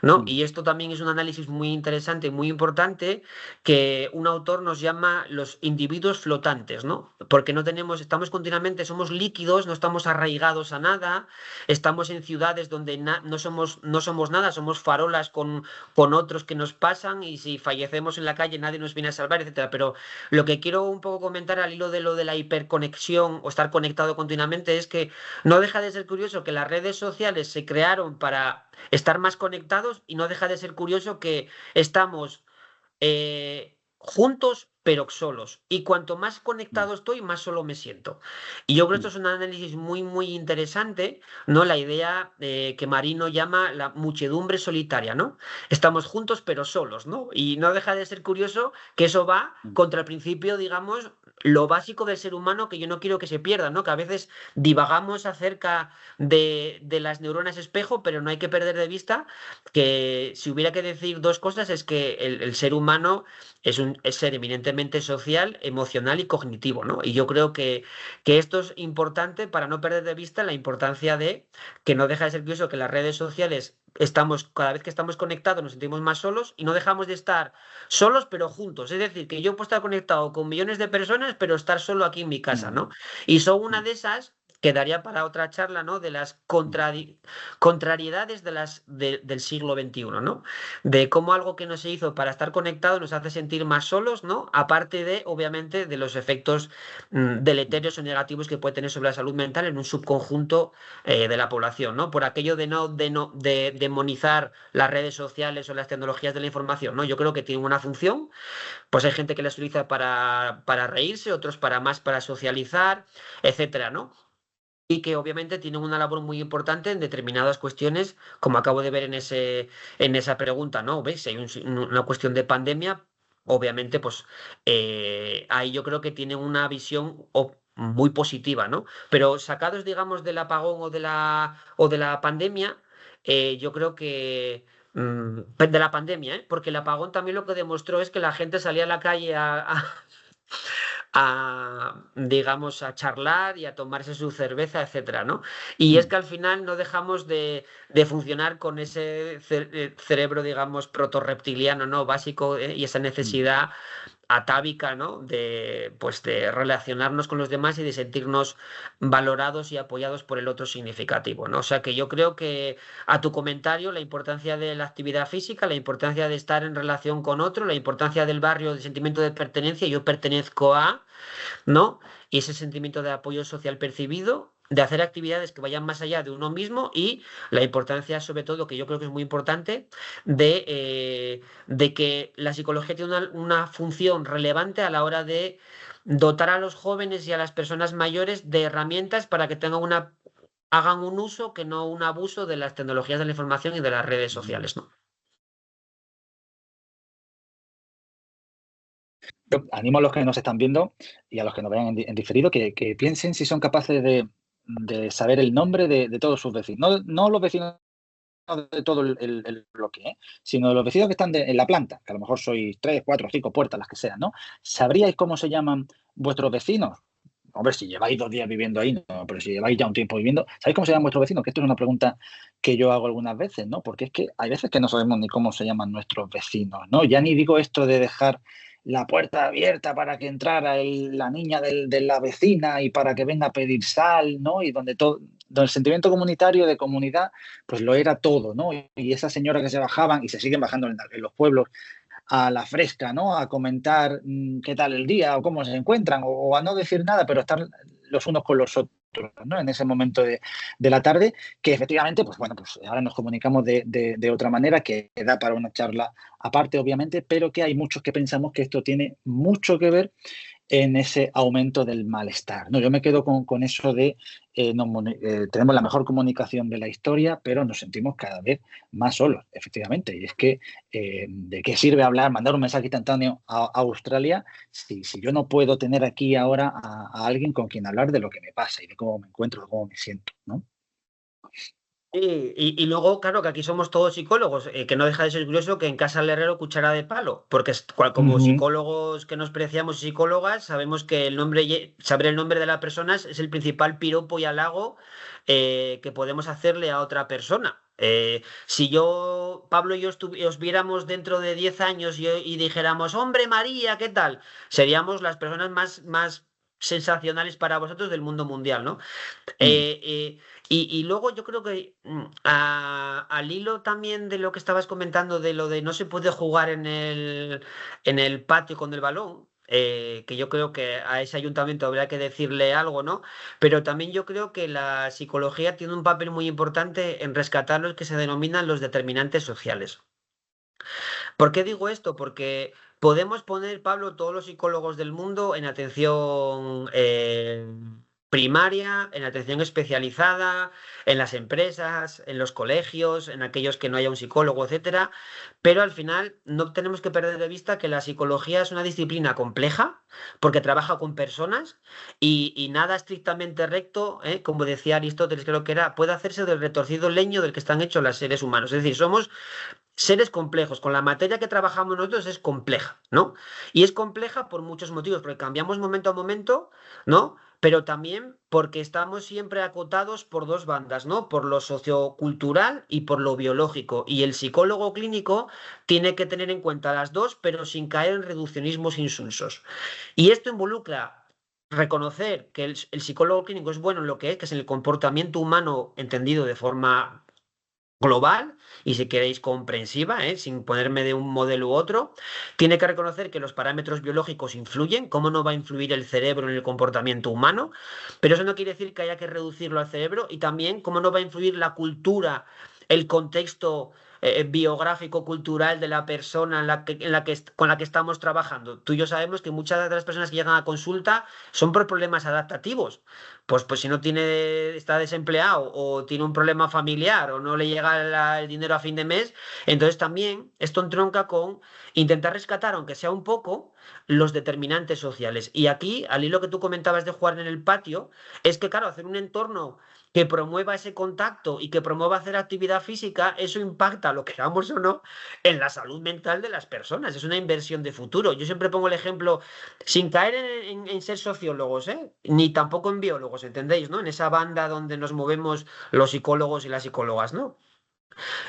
B: ¿no? Y esto también es un análisis muy interesante, muy importante, que un autor nos llama los individuos flotantes, ¿no? Porque no tenemos, estamos continuamente, somos líquidos, no estamos arraigados a nada, estamos en ciudades donde no somos nada, somos farolas con otros que nos pasan y si fallecemos en la calle nadie nos viene a salvar, etcétera. Pero lo que quiero un poco comentar al hilo de lo de la hiperconexión o estar conectado continuamente es que no deja de ser curioso que las redes sociales se crearon para estar más conectados y no deja de ser curioso que estamos juntos pero solos. Y cuanto más conectado estoy, más solo me siento. Y yo creo que esto es un análisis muy, muy interesante, ¿no? La idea que Marino llama la muchedumbre solitaria, ¿no? Estamos juntos pero solos, ¿no? Y no deja de ser curioso que eso va contra el principio, digamos, lo básico del ser humano que yo no quiero que se pierda, ¿no? Que a veces divagamos acerca de las neuronas espejo, pero no hay que perder de vista que si hubiera que decir dos cosas es que el ser humano es ser eminentemente social, emocional y cognitivo, ¿no? Y yo creo que esto es importante para no perder de vista la importancia de que no deja de ser curioso que las redes sociales cada vez que estamos conectados nos sentimos más solos y no dejamos de estar solos pero juntos. Es decir, que yo puedo estar conectado con millones de personas pero estar solo aquí en mi casa, ¿no? Y son una de esas que daría para otra charla, ¿no? De las contrariedades del siglo XXI, ¿no? De cómo algo que no se hizo para estar conectado nos hace sentir más solos, ¿no? Aparte de, obviamente, de los efectos deleterios o negativos que puede tener sobre la salud mental en un subconjunto de la población, ¿no? Por aquello de demonizar las redes sociales o las tecnologías de la información, ¿no? Yo creo que tienen una función, pues hay gente que las utiliza para reírse, otros para socializar, etcétera, ¿no? Y que obviamente tienen una labor muy importante en determinadas cuestiones, como acabo de ver en esa pregunta, ¿no? ¿Veis? Si hay una cuestión de pandemia, obviamente, pues ahí yo creo que tienen una visión muy positiva, ¿no? Pero sacados, digamos, del apagón o de la pandemia, yo creo que de la pandemia, ¿eh? Porque el apagón también lo que demostró es que la gente salía a la calle digamos, a charlar y a tomarse su cerveza, etcétera, ¿no? Y es que al final no dejamos de funcionar con ese cerebro, digamos, protorreptiliano, ¿no? Básico, y esa necesidad atávica, ¿no? Pues de relacionarnos con los demás y de sentirnos valorados y apoyados por el otro significativo, ¿no? O sea que yo creo que a tu comentario, la importancia de la actividad física, la importancia de estar en relación con otro, la importancia del barrio, del sentimiento de pertenencia, yo pertenezco a, ¿no? Y ese sentimiento de apoyo social percibido, de hacer actividades que vayan más allá de uno mismo y la importancia, sobre todo, que yo creo que es muy importante, de que la psicología tiene una función relevante a la hora de dotar a los jóvenes y a las personas mayores de herramientas para que hagan un uso que no un abuso de las tecnologías de la información y de las redes sociales, ¿no?
A: Yo animo a los que nos están viendo y a los que nos vean en diferido que piensen si son capaces de saber el nombre de todos sus vecinos. No los vecinos de todo el bloque, sino de los vecinos que están en la planta, que a lo mejor sois 3, 4, 5 puertas, las que sean, ¿no? ¿Sabríais cómo se llaman vuestros vecinos? Hombre, si lleváis 2 días viviendo ahí, no, pero si lleváis ya un tiempo viviendo, ¿sabéis cómo se llaman vuestros vecinos? Que esto es una pregunta que yo hago algunas veces, ¿no? Porque es que hay veces que no sabemos ni cómo se llaman nuestros vecinos, ¿no? Ya ni digo esto de dejar la puerta abierta para que entrara la niña de la vecina y para que venga a pedir sal, ¿no? Y donde el sentimiento comunitario de comunidad, pues lo era todo, ¿no? Y esas señoras que se bajaban y se siguen bajando en los pueblos a la fresca, ¿no? A comentar qué tal el día o cómo se encuentran o a no decir nada, pero estar los unos con los otros, ¿no? En ese momento de la tarde, que efectivamente, pues bueno, pues ahora nos comunicamos de otra manera, que da para una charla aparte, obviamente, pero que hay muchos que pensamos que esto tiene mucho que ver en ese aumento del malestar, ¿no? Yo me quedo con eso de tenemos la mejor comunicación de la historia, pero nos sentimos cada vez más solos, efectivamente. Y es que, ¿de qué sirve mandar un mensaje instantáneo a Australia si yo no puedo tener aquí ahora a alguien con quien hablar de lo que me pasa y de cómo me encuentro, de cómo me siento, ¿no?
B: Y luego, claro, que aquí somos todos psicólogos, que no deja de ser curioso que en casa del herrero cuchara de palo, porque como
A: Ujú.
B: psicólogos que nos preciamos y psicólogas, sabemos que saber el nombre de la persona es el principal piropo y halago que podemos hacerle a otra persona. Si yo, Pablo y yo os viéramos dentro de 10 años y dijéramos, hombre María, ¿qué tal? Seríamos las personas más sensacionales para vosotros del mundo mundial, ¿no? Y luego yo creo que al hilo también de lo que estabas comentando, de lo de no se puede jugar en el patio con el balón, que yo creo que a ese ayuntamiento habría que decirle algo, ¿no? Pero también yo creo que la psicología tiene un papel muy importante en rescatar los que se denominan los determinantes sociales. ¿Por qué digo esto? Porque podemos poner, Pablo, todos los psicólogos del mundo en atención primaria, en atención especializada, en las empresas, en los colegios, en aquellos que no haya un psicólogo, etcétera. Pero al final no tenemos que perder de vista que la psicología es una disciplina compleja porque trabaja con personas y nada estrictamente recto, como decía Aristóteles, creo que era, puede hacerse del retorcido leño del que están hechos los seres humanos. Es decir, somos seres complejos, con la materia que trabajamos nosotros es compleja, ¿no? Y es compleja por muchos motivos, porque cambiamos momento a momento, ¿no? Pero también porque estamos siempre acotados por dos bandas, ¿no? Por lo sociocultural y por lo biológico. Y el psicólogo clínico tiene que tener en cuenta las dos, pero sin caer en reduccionismos insulsos. Y esto involucra reconocer que el psicólogo clínico es bueno en lo que es en el comportamiento humano entendido de forma global y si queréis comprensiva, sin ponerme de un modelo u otro, tiene que reconocer que los parámetros biológicos influyen, cómo no va a influir el cerebro en el comportamiento humano, pero eso no quiere decir que haya que reducirlo al cerebro y también cómo no va a influir la cultura, el contexto biográfico, cultural de la persona con la que estamos trabajando. Tú y yo sabemos que muchas de las personas que llegan a consulta son por problemas adaptativos. Pues si no está desempleado o tiene un problema familiar o no le llega el dinero a fin de mes, entonces también esto entronca con intentar rescatar, aunque sea un poco, los determinantes sociales. Y aquí, al hilo que tú comentabas de jugar en el patio, es que, claro, hacer un entorno que promueva ese contacto y que promueva hacer actividad física, eso impacta, lo queramos o no, en la salud mental de las personas. Es una inversión de futuro. Yo siempre pongo el ejemplo sin caer en ser sociólogos, ni tampoco en biólogos, ¿entendéis? ¿No? En esa banda donde nos movemos los psicólogos y las psicólogas, ¿no?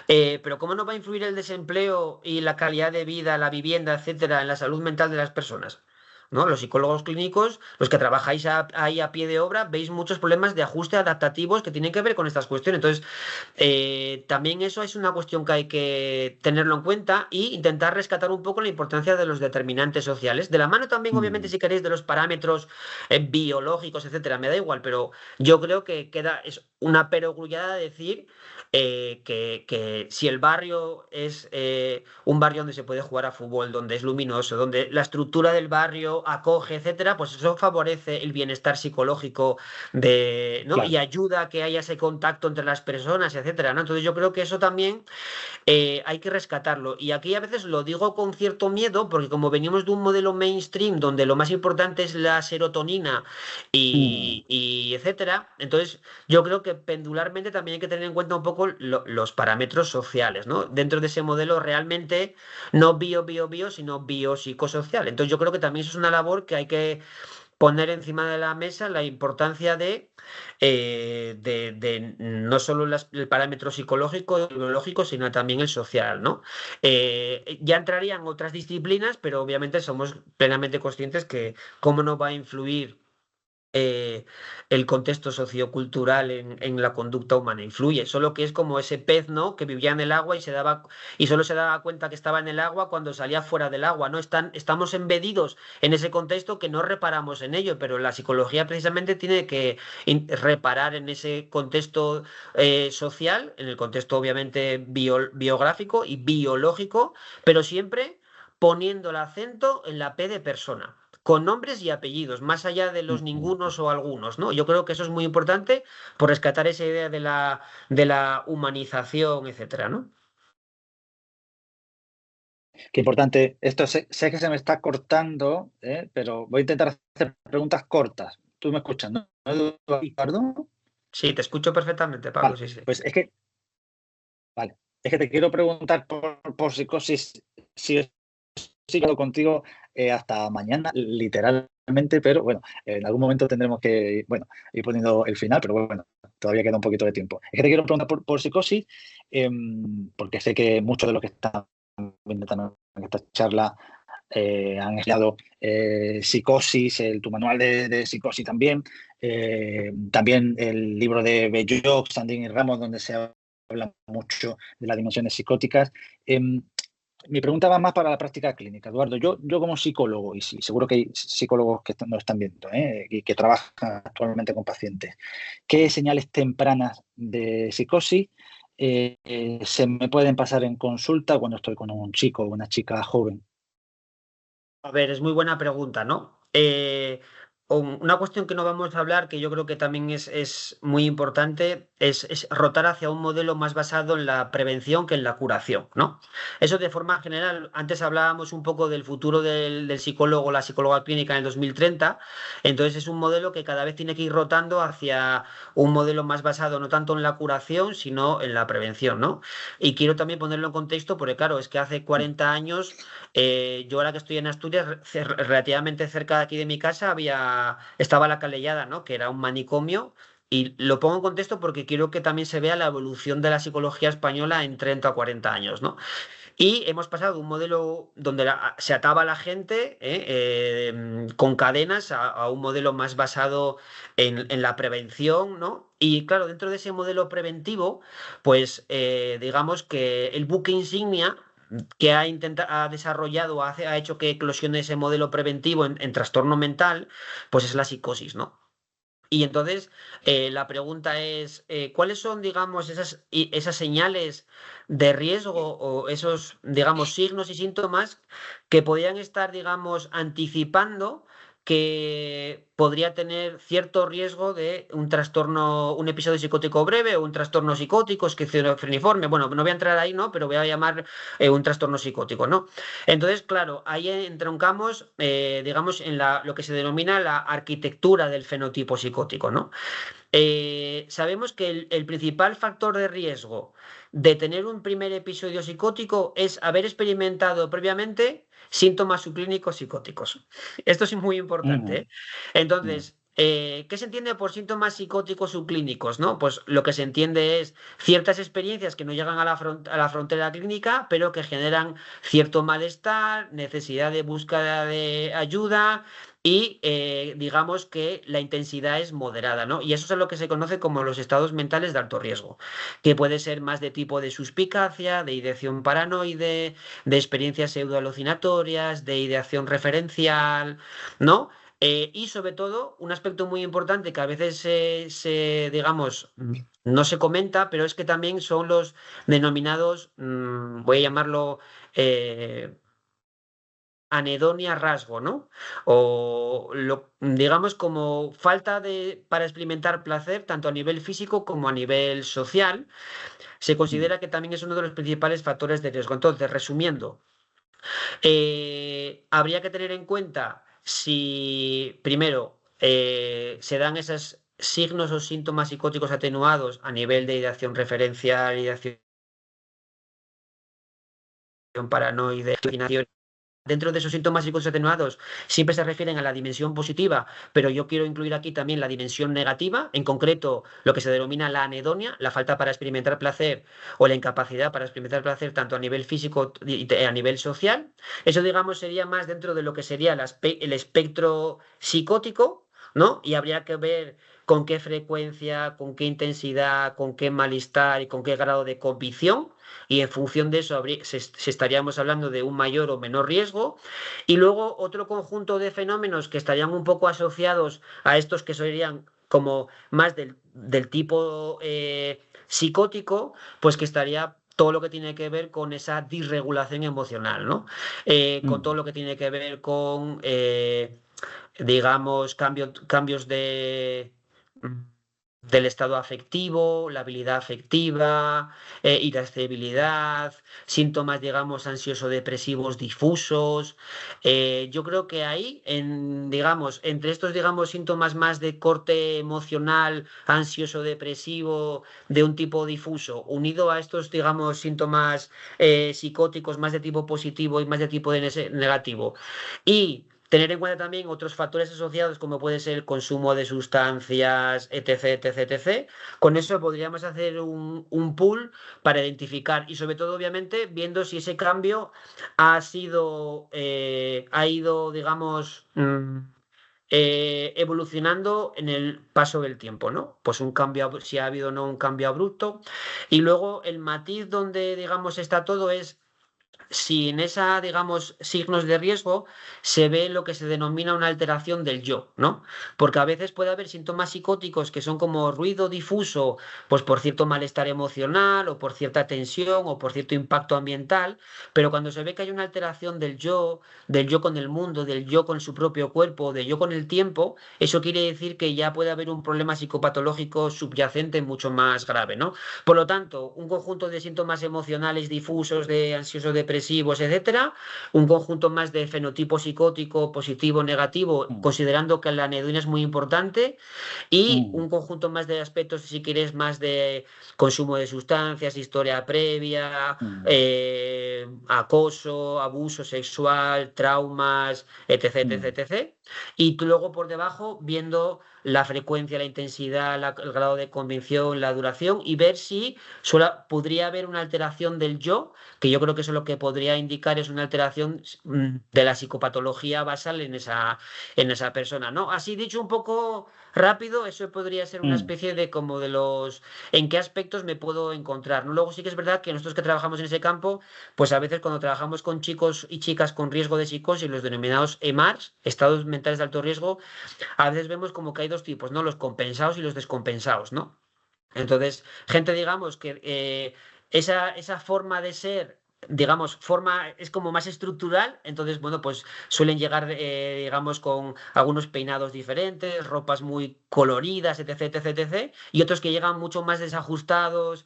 B: Pero ¿cómo no va a influir el desempleo y la calidad de vida, la vivienda, etcétera, en la salud mental de las personas? ¿No? Los psicólogos clínicos, los que trabajáis ahí a pie de obra, veis muchos problemas de ajuste adaptativos que tienen que ver con estas cuestiones. Entonces, también eso es una cuestión que hay que tenerlo en cuenta e intentar rescatar un poco la importancia de los determinantes sociales. De la mano también, obviamente, si queréis, de los parámetros biológicos, etcétera, me da igual, pero yo creo que es una perogrullada decir que si el barrio es un barrio donde se puede jugar a fútbol, donde es luminoso, donde la estructura del barrio acoge, etcétera, pues eso favorece el bienestar psicológico ¿no? Y
A: Claro.
B: ayuda a que haya ese contacto entre las personas, etcétera, ¿no? Entonces yo creo que eso también hay que rescatarlo. Y aquí a veces lo digo con cierto miedo, porque como venimos de un modelo mainstream donde lo más importante es la serotonina y etcétera, entonces yo creo que pendularmente también hay que tener en cuenta un poco los parámetros sociales, ¿no? Dentro de ese modelo realmente no bio, sino biopsicosocial. Entonces yo creo que también eso es una labor que hay que poner encima de la mesa la importancia de no solo el parámetro psicológico y biológico, sino también el social, ¿no? Ya entrarían otras disciplinas, pero obviamente somos plenamente conscientes que cómo no va a influir eh, el contexto sociocultural en la conducta humana influye, solo que es como ese pez, ¿no? Que vivía en el agua y solo se daba cuenta que estaba en el agua cuando salía fuera del agua, ¿no? Estamos embedidos en ese contexto que no reparamos en ello, pero la psicología precisamente tiene que reparar en ese contexto social, en el contexto obviamente biográfico y biológico, pero siempre poniendo el acento en la P de persona con nombres y apellidos, más allá de los ningunos o algunos, ¿no? Yo creo que eso es muy importante por rescatar esa idea de la humanización, etcétera, ¿no?
A: Qué importante. Esto sé que se me está cortando, pero voy a intentar hacer preguntas cortas. ¿Tú me escuchas, no, Eduardo?
B: Sí, te escucho perfectamente, Pablo,
A: Vale,
B: sí, sí.
A: pues vale, es que te quiero preguntar por psicosis, si sigo contigo hasta mañana, literalmente. finalmente, pero bueno, en algún momento tendremos que, bueno, ir poniendo el final, pero bueno, todavía queda un poquito de tiempo. Es que te quiero preguntar por psicosis, porque sé que muchos de los que están viendo también en esta charla han estudiado psicosis, tu manual de psicosis también, también el libro de Belloc, Sandin y Ramos, donde se habla mucho de las dimensiones psicóticas. Mi pregunta va más para la práctica clínica, Eduardo. Yo como psicólogo, y sí, seguro que hay psicólogos que nos están viendo y que trabajan actualmente con pacientes, ¿qué señales tempranas de psicosis se me pueden pasar en consulta cuando estoy con un chico o una chica joven?
B: A ver, es muy buena pregunta, ¿no? Una cuestión que no vamos a hablar, que yo creo que también es muy importante, es rotar hacia un modelo más basado en la prevención que en la curación, ¿no? Eso de forma general, antes hablábamos un poco del futuro del psicólogo, la psicóloga clínica en el 2030, entonces es un modelo que cada vez tiene que ir rotando hacia un modelo más basado no tanto en la curación, sino en la prevención, ¿no? Y quiero también ponerlo en contexto porque, claro, es que hace 40 años yo ahora que estoy en Asturias, relativamente cerca de aquí de mi casa, estaba la Calellada, ¿no? Que era un manicomio. Y lo pongo en contexto porque quiero que también se vea la evolución de la psicología española en 30 o 40 años, ¿no? Y hemos pasado de un modelo donde se ataba a la gente con cadenas a un modelo más basado en la prevención, ¿no? Y claro, dentro de ese modelo preventivo, pues digamos que el buque insignia que ha desarrollado, ha hecho que eclosione ese modelo preventivo en trastorno mental, pues es la psicosis, ¿no? Y entonces la pregunta es, ¿cuáles son, digamos, esas señales de riesgo o esos, digamos, signos y síntomas que podrían estar, digamos, anticipando que podría tener cierto riesgo de un trastorno, un episodio psicótico breve o un trastorno psicótico, esquizofreniforme? Bueno, no voy a entrar ahí, ¿no? Pero voy a llamar un trastorno psicótico, ¿no? Entonces, claro, ahí entroncamos, digamos, en lo que se denomina la arquitectura del fenotipo psicótico, ¿no? Sabemos que el principal factor de riesgo de tener un primer episodio psicótico es haber experimentado previamente síntomas subclínicos psicóticos. Esto es muy importante,
A: Ujú,
B: ¿eh? Entonces, ¿qué se entiende por síntomas psicóticos subclínicos, no? Pues lo que se entiende es ciertas experiencias que no llegan a la frontera clínica, pero que generan cierto malestar, necesidad de búsqueda de ayuda y digamos que la intensidad es moderada, ¿no? Y eso es lo que se conoce como los estados mentales de alto riesgo, que puede ser más de tipo de suspicacia, de ideación paranoide, de experiencias pseudoalucinatorias, de ideación referencial, ¿no? Y sobre todo, un aspecto muy importante que a veces digamos, no se comenta, pero es que también son los denominados, voy a llamarlo, anedonia rasgo, ¿no? Digamos como falta para experimentar placer tanto a nivel físico como a nivel social, se
A: ujú.
B: considera que también es uno de los principales factores de riesgo. Entonces, resumiendo, habría que tener en cuenta si primero se dan esos signos o síntomas psicóticos atenuados a nivel de ideación referencial, ideación paranoide, alucinación. Dentro de esos síntomas psicóticos atenuados siempre se refieren a la dimensión positiva, pero yo quiero incluir aquí también la dimensión negativa, en concreto lo que se denomina la anedonia, la falta para experimentar placer o la incapacidad para experimentar placer tanto a nivel físico y a nivel social. Eso, digamos, sería más dentro de lo que sería el espectro psicótico, ¿no? Y habría que ver con qué frecuencia, con qué intensidad, con qué malestar y con qué grado de convicción y en función de eso se estaríamos hablando de un mayor o menor riesgo. Y luego otro conjunto de fenómenos que estarían un poco asociados a estos que serían como más del tipo psicótico, pues que estaría todo lo que tiene que ver con esa disregulación emocional, ¿no? Con todo
A: Mm.
B: lo que tiene que ver con, digamos, cambios del estado afectivo, la habilidad afectiva, irascibilidad, síntomas, digamos, ansioso-depresivos difusos. Yo creo que ahí, digamos, entre estos, digamos, síntomas más de corte emocional, ansioso-depresivo, de un tipo difuso, unido a estos, digamos, síntomas psicóticos más de tipo positivo y más de tipo negativo, y tener en cuenta también otros factores asociados como puede ser el consumo de sustancias, etc, etc, etc. Con eso podríamos hacer un pool para identificar y sobre todo, obviamente, viendo si ese cambio ha ido, digamos, evolucionando en el paso del tiempo, ¿no? Pues un cambio, si ha habido o no un cambio abrupto. Y luego el matiz donde, digamos, está todo es si en esa, digamos, signos de riesgo se ve lo que se denomina una alteración del yo, ¿no? Porque a veces puede haber síntomas psicóticos que son como ruido difuso, pues por cierto malestar emocional o por cierta tensión o por cierto impacto ambiental, pero cuando se ve que hay una alteración del yo con el mundo, del yo con su propio cuerpo, del yo con el tiempo, eso quiere decir que ya puede haber un problema psicopatológico subyacente mucho más grave, ¿no? Por lo tanto, un conjunto de síntomas emocionales difusos, de ansiosos depresivos, etcétera, un conjunto más de fenotipo psicótico, positivo, negativo, considerando que la anedonia es muy importante, y un conjunto más de aspectos, si quieres, más de consumo de sustancias, historia previa, acoso, abuso sexual, traumas, etc, etc, etc. Y luego por debajo viendo la frecuencia, la intensidad, el grado de convicción, la duración y ver si podría haber una alteración del yo, que yo creo que eso lo que podría indicar es una alteración de la psicopatología basal en esa persona, ¿no? Así dicho un poco rápido, eso podría ser una especie de como de los en qué aspectos me puedo encontrar, ¿no? Luego sí que es verdad que nosotros que trabajamos en ese campo, pues a veces cuando trabajamos con chicos y chicas con riesgo de psicosis, los denominados EMARS, estados mentales de alto riesgo, a veces vemos como que hay dos tipos, ¿no? Los compensados y los descompensados, ¿no? Entonces, gente, digamos, que esa forma de ser, digamos, es como más estructural, entonces, bueno, pues suelen llegar, digamos, con algunos peinados diferentes, ropas muy coloridas, etc, etc, etc, y otros que llegan mucho más desajustados,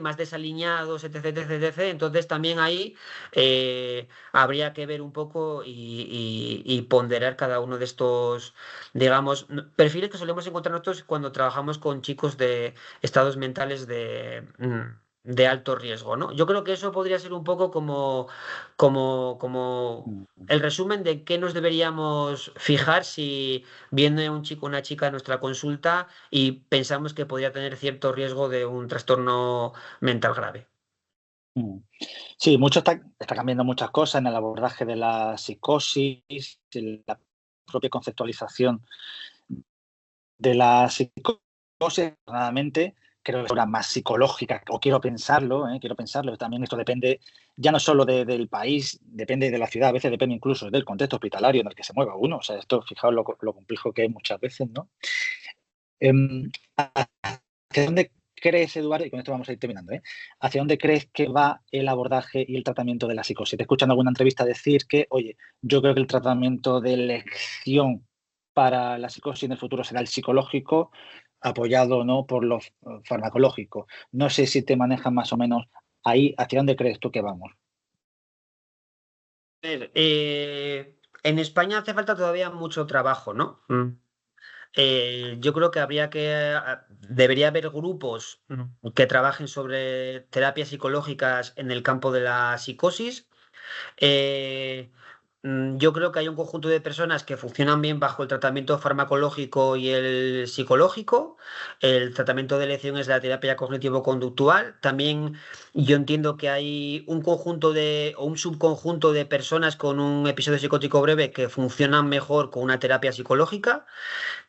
B: más desaliñados, etc, etc, etc. Entonces, también ahí habría que ver un poco y ponderar cada uno de estos, digamos, perfiles que solemos encontrar nosotros cuando trabajamos con chicos de estados mentales de alto riesgo, ¿no? Yo creo que eso podría ser un poco como el resumen de qué nos deberíamos fijar si viene un chico o una chica a nuestra consulta y pensamos que podría tener cierto riesgo de un trastorno mental grave.
A: Sí, está cambiando muchas cosas en el abordaje de la psicosis, en la propia conceptualización de la psicosis, afortunadamente, creo que es ahora más psicológica, o quiero pensarlo, también esto depende ya no solo del país, depende de la ciudad, a veces depende incluso del contexto hospitalario en el que se mueva uno, o sea, esto, fijaos lo complejo que es muchas veces, ¿no? ¿Hacia dónde crees, Eduardo, y con esto vamos a ir terminando, hacia dónde crees que va el abordaje y el tratamiento de la psicosis? Te escuchando en alguna entrevista decir que, oye, yo creo que el tratamiento de elección para la psicosis en el futuro será el psicológico, apoyado no por lo farmacológico. No sé si te manejas más o menos ahí, ¿hacia dónde crees tú que vamos?
B: A ver, en España hace falta todavía mucho trabajo, ¿no? Yo creo que debería haber grupos que trabajen sobre terapias psicológicas en el campo de la psicosis. Eh, yo creo que hay un conjunto de personas que funcionan bien bajo el tratamiento farmacológico y el psicológico. El tratamiento de elección es la terapia cognitivo-conductual. También yo entiendo que hay un conjunto o un subconjunto de personas con un episodio psicótico breve que funcionan mejor con una terapia psicológica,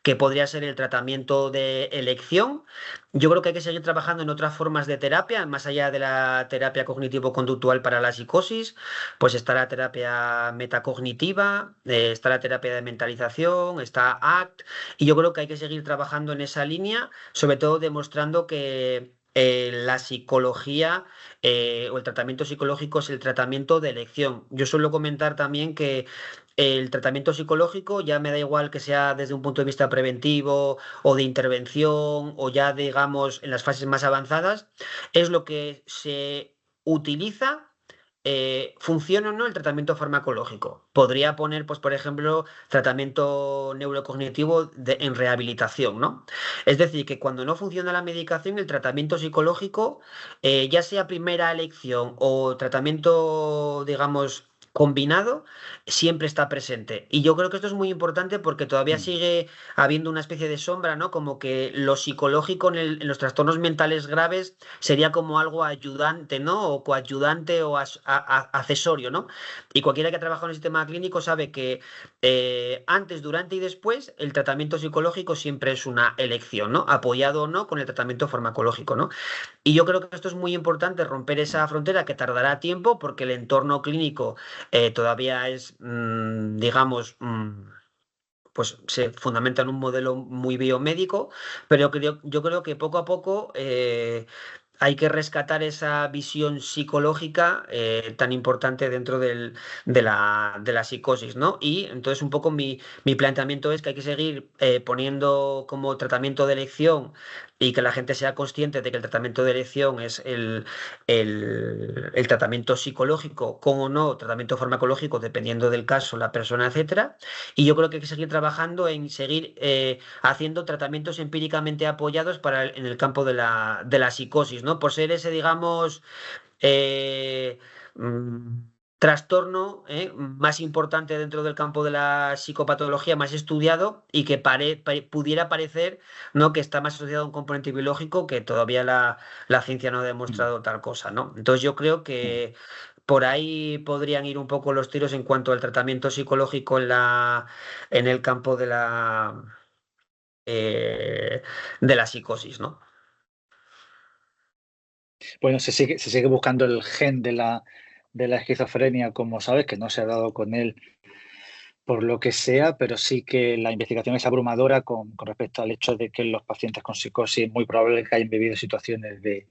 B: que podría ser el tratamiento de elección. Yo creo que hay que seguir trabajando en otras formas de terapia, más allá de la terapia cognitivo-conductual para la psicosis, pues está la terapia metacognitiva, está la terapia de mentalización, está ACT, y yo creo que hay que seguir trabajando en esa línea, sobre todo demostrando que la psicología o el tratamiento psicológico es el tratamiento de elección. Yo suelo comentar también que el tratamiento psicológico ya me da igual que sea desde un punto de vista preventivo o de intervención o ya digamos en las fases más avanzadas, es lo que se utiliza. ¿Funciona o no el tratamiento farmacológico? Podría poner, pues, por ejemplo, tratamiento neurocognitivo en rehabilitación, ¿no? Es decir, que cuando no funciona la medicación, el tratamiento psicológico, ya sea primera elección o tratamiento, digamos, combinado siempre está presente. Y yo creo que esto es muy importante porque todavía
A: Mm.
B: sigue habiendo una especie de sombra, ¿no? Como que lo psicológico en los trastornos mentales graves sería como algo ayudante, ¿no? O coayudante o accesorio, ¿no? Y cualquiera que ha trabajado en el sistema clínico sabe que antes, durante y después el tratamiento psicológico siempre es una elección, ¿no? Apoyado o no con el tratamiento farmacológico, ¿no? Y yo creo que esto es muy importante, romper esa frontera que tardará tiempo porque el entorno clínico todavía es, digamos, pues se fundamenta en un modelo muy biomédico, pero yo creo que poco a poco hay que rescatar esa visión psicológica tan importante dentro de la psicosis, ¿no? Y entonces un poco mi planteamiento es que hay que seguir poniendo como tratamiento de elección y que la gente sea consciente de que el tratamiento de elección es el tratamiento psicológico, con o no tratamiento farmacológico, dependiendo del caso, la persona, etcétera. Y yo creo que hay que seguir trabajando en seguir haciendo tratamientos empíricamente apoyados en el campo de la psicosis, ¿no? Por ser ese, digamos, eh, mm, trastorno más importante dentro del campo de la psicopatología, más estudiado y que pudiera parecer, ¿no? Que está más asociado a un componente biológico que todavía la ciencia no ha
A: Mm.
B: demostrado tal cosa, ¿no? Entonces yo creo
A: Sí.
B: que por ahí podrían ir un poco los tiros en cuanto al tratamiento psicológico en el campo de la psicosis, ¿no?
A: Bueno, se sigue buscando el gen de la esquizofrenia, como sabes, que no se ha dado con él por lo que sea, pero sí que la investigación es abrumadora con respecto al hecho de que los pacientes con psicosis es muy probable que hayan vivido situaciones de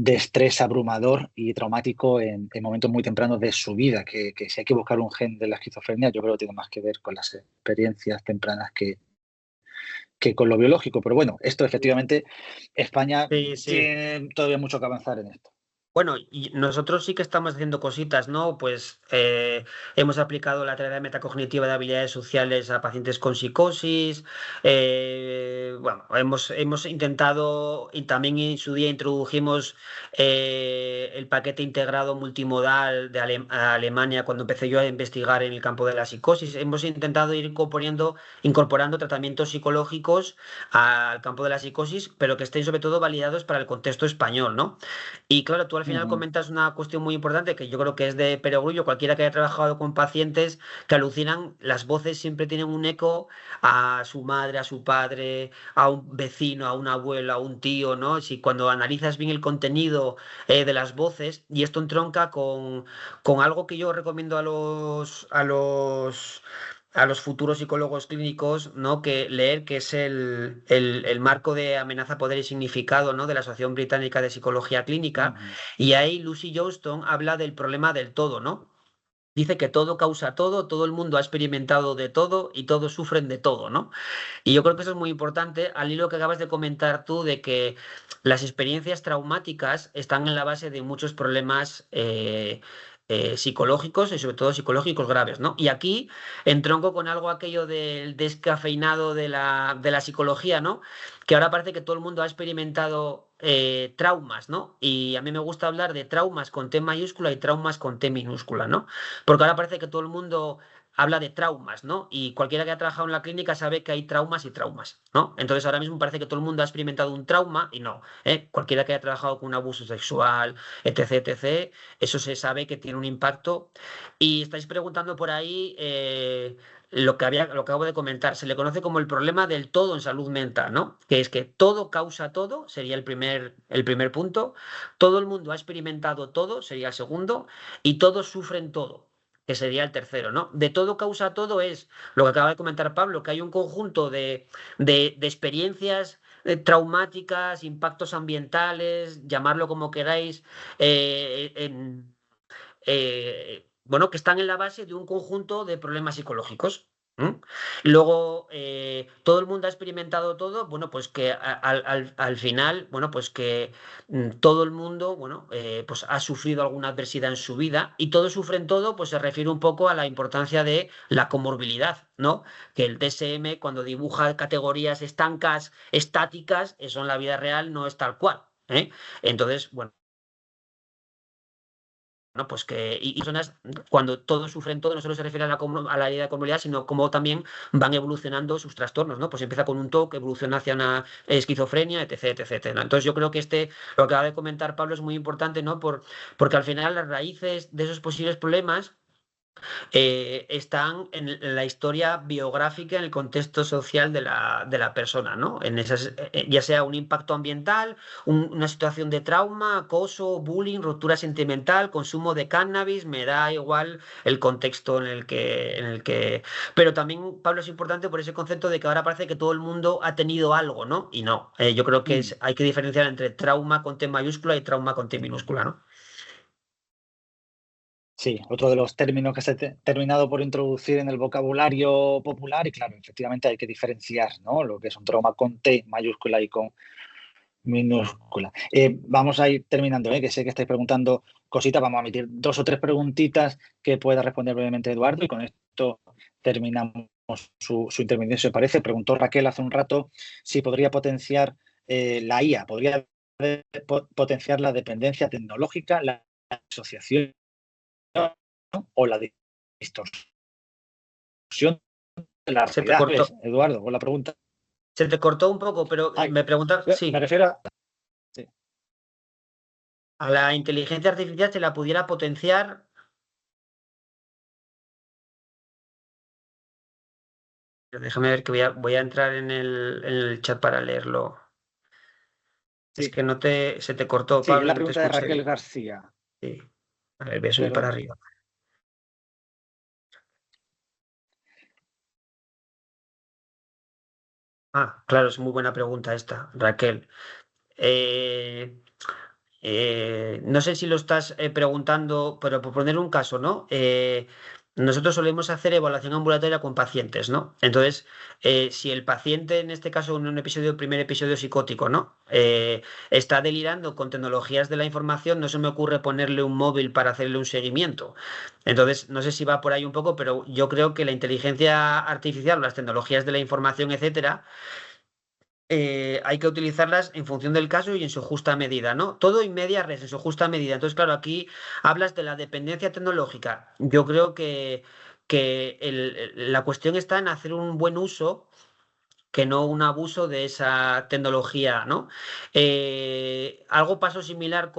A: estrés abrumador y traumático en momentos muy tempranos de su vida, que si hay que buscar un gen de la esquizofrenia, yo creo que tiene más que ver con las experiencias tempranas que con lo biológico. Pero bueno, esto efectivamente, España
B: Sí, sí.
A: tiene todavía mucho que avanzar en esto.
B: Bueno, y nosotros sí que estamos haciendo cositas, ¿no? Pues hemos aplicado la terapia metacognitiva de habilidades sociales a pacientes con psicosis. Bueno, hemos intentado, y también en su día introdujimos el paquete integrado multimodal de a Alemania cuando empecé yo a investigar en el campo de la psicosis. Hemos intentado ir incorporando tratamientos psicológicos al campo de la psicosis, pero que estén sobre todo validados para el contexto español, ¿no? Y claro, tú al final
A: Ujú.
B: comentas una cuestión muy importante que yo creo que es de perogrullo. Cualquiera que haya trabajado con pacientes que alucinan, las voces siempre tienen un eco a su madre, a su padre, a un vecino, a un abuelo, a un tío, ¿no? Si cuando analizas bien el contenido de las voces, y esto entronca con algo que yo recomiendo a los futuros psicólogos clínicos, ¿no? Que leer, que es el marco de amenaza, poder y significado, ¿no? De la Asociación Británica de Psicología Clínica.
A: Ujú.
B: Y ahí Lucy Johnston habla del problema del todo, ¿no? Dice que todo causa todo el mundo ha experimentado de todo y todos sufren de todo, ¿no? Y yo creo que eso es muy importante, al hilo que acabas de comentar tú, de que las experiencias traumáticas están en la base de muchos problemas psicológicos y sobre todo psicológicos graves, ¿no? Y aquí entronco con algo aquello del descafeinado de la psicología, ¿no? Que ahora parece que todo el mundo ha experimentado traumas, ¿no? Y a mí me gusta hablar de traumas con T mayúscula y traumas con T minúscula, ¿no? Porque ahora parece que todo el mundo habla de traumas, ¿no? Y cualquiera que ha trabajado en la clínica sabe que hay traumas y traumas, ¿no? Entonces ahora mismo parece que todo el mundo ha experimentado un trauma y no, ¿eh? Cualquiera que haya trabajado con un abuso sexual, etc., etc., eso se sabe que tiene un impacto. Y estáis preguntando por ahí lo que acabo de comentar, se le conoce como el problema del todo en salud mental, ¿no? Que es que todo causa todo, sería el primer punto, todo el mundo ha experimentado todo, sería el segundo, y todos sufren todo, que sería el tercero, ¿no? De todo causa todo es lo que acaba de comentar Pablo, que hay un conjunto de experiencias traumáticas, impactos ambientales, llamarlo como queráis, bueno, que están en la base de un conjunto de problemas psicológicos. ¿M? Luego, todo el mundo ha experimentado todo, bueno, pues que al final, bueno, pues que todo el mundo, bueno, pues ha sufrido alguna adversidad en su vida y todos sufren todo, pues se refiere un poco a la importancia de la comorbilidad, ¿no? Que el DSM cuando dibuja categorías estancas, estáticas, eso en la vida real no es tal cual, ¿eh? Entonces, bueno, ¿no? Pues que y personas, cuando todos sufren todo, no solo se refiere a la idea de comunidad, sino cómo también van evolucionando sus trastornos, ¿no? Pues empieza con un TOC, evoluciona hacia una esquizofrenia, etc, etc, ¿no? Entonces yo creo que lo que acaba de comentar Pablo es muy importante, ¿no? Porque al final las raíces de esos posibles problemas están en la historia biográfica, en el contexto social de la persona, ¿no? Ya sea un impacto ambiental, una situación de trauma, acoso, bullying, ruptura sentimental, consumo de cannabis, me da igual el contexto en el que. Pero también, Pablo, es importante por ese concepto de que ahora parece que todo el mundo ha tenido algo, ¿no? Y no. Yo creo que hay que diferenciar entre trauma con T mayúscula y trauma con T minúscula, ¿no?
A: Sí, otro de los términos que se ha terminado por introducir en el vocabulario popular y claro, efectivamente hay que diferenciar, ¿no? Lo que es un trauma con T mayúscula y con minúscula. Vamos a ir terminando, que sé que estáis preguntando cositas, vamos a emitir 2 o 3 preguntitas que pueda responder brevemente Eduardo y con esto terminamos su intervención, si os parece. Preguntó Raquel hace un rato si podría potenciar la IA, podría potenciar la dependencia tecnológica, la asociación o la distorsión de la
B: Se te
A: realidad.
B: cortó,
A: ¿Ves, Eduardo, con la pregunta?
B: se te cortó un poco, pero
A: Ay,
B: me pregunta,
A: me
B: sí,
A: refiero a... Sí.
B: a la inteligencia artificial se la pudiera potenciar. Déjame ver que voy a entrar en el chat para leerlo. Es
A: Sí,
B: que se te cortó,
A: sí, es
B: Pablo, y
A: la
B: no te
A: pregunta de
B: escuché
A: Raquel
B: bien.
A: García.
B: Sí. A ver, voy a subir para
A: Perdón.
B: arriba. Ah, claro, es muy buena pregunta esta, Raquel. Eh, no sé si lo estás preguntando, pero por poner un caso, ¿no? Nosotros solemos hacer evaluación ambulatoria con pacientes, ¿no? Entonces, si el paciente, en este caso, en un primer episodio psicótico, ¿no? Está delirando con tecnologías de la información, no se me ocurre ponerle un móvil para hacerle un seguimiento. Entonces, no sé si va por ahí un poco, pero yo creo que la inteligencia artificial, las tecnologías de la información, etcétera, hay que utilizarlas en función del caso y en su justa medida, ¿no? Todo en media res, en su justa medida. Entonces, claro, aquí hablas de la dependencia tecnológica. Yo creo que la cuestión está en hacer un buen uso, que no un abuso de esa tecnología, ¿no? Algo pasó similar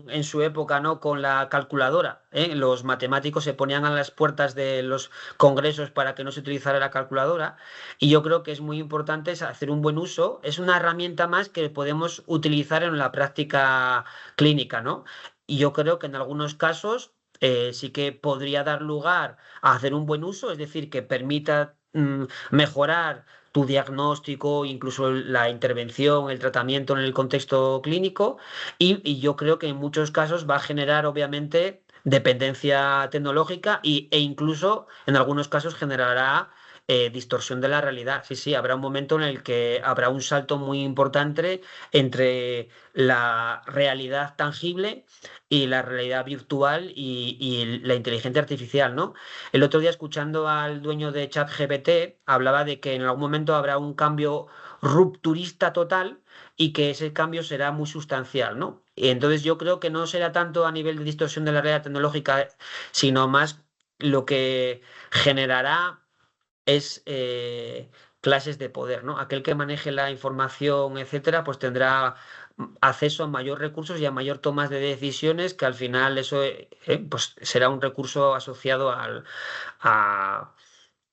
B: en su época, ¿no? Con la calculadora, ¿eh? Los matemáticos se ponían a las puertas de los congresos para que no se utilizara la calculadora y yo creo que es muy importante hacer un buen uso. Es una herramienta más que podemos utilizar en la práctica clínica, ¿no? Y yo creo que en algunos casos sí que podría dar lugar a hacer un buen uso, es decir, que permita mejorar tu diagnóstico, incluso la intervención, el tratamiento en el contexto clínico y yo creo que en muchos casos va a generar obviamente dependencia tecnológica e incluso en algunos casos generará distorsión de la realidad. Sí, sí, habrá un momento en el que habrá un salto muy importante entre la realidad tangible y la realidad virtual y la inteligencia artificial, ¿no? El otro día, escuchando al dueño de ChatGPT, hablaba de que en algún momento habrá un cambio rupturista total y que ese cambio será muy sustancial, ¿no? Y entonces yo creo que no será tanto a nivel de distorsión de la realidad tecnológica, sino más lo que generará es clases de poder, ¿no? Aquel que maneje la información, etcétera, pues tendrá acceso a mayor recursos y a mayor tomas de decisiones, que al final eso pues será un recurso asociado a,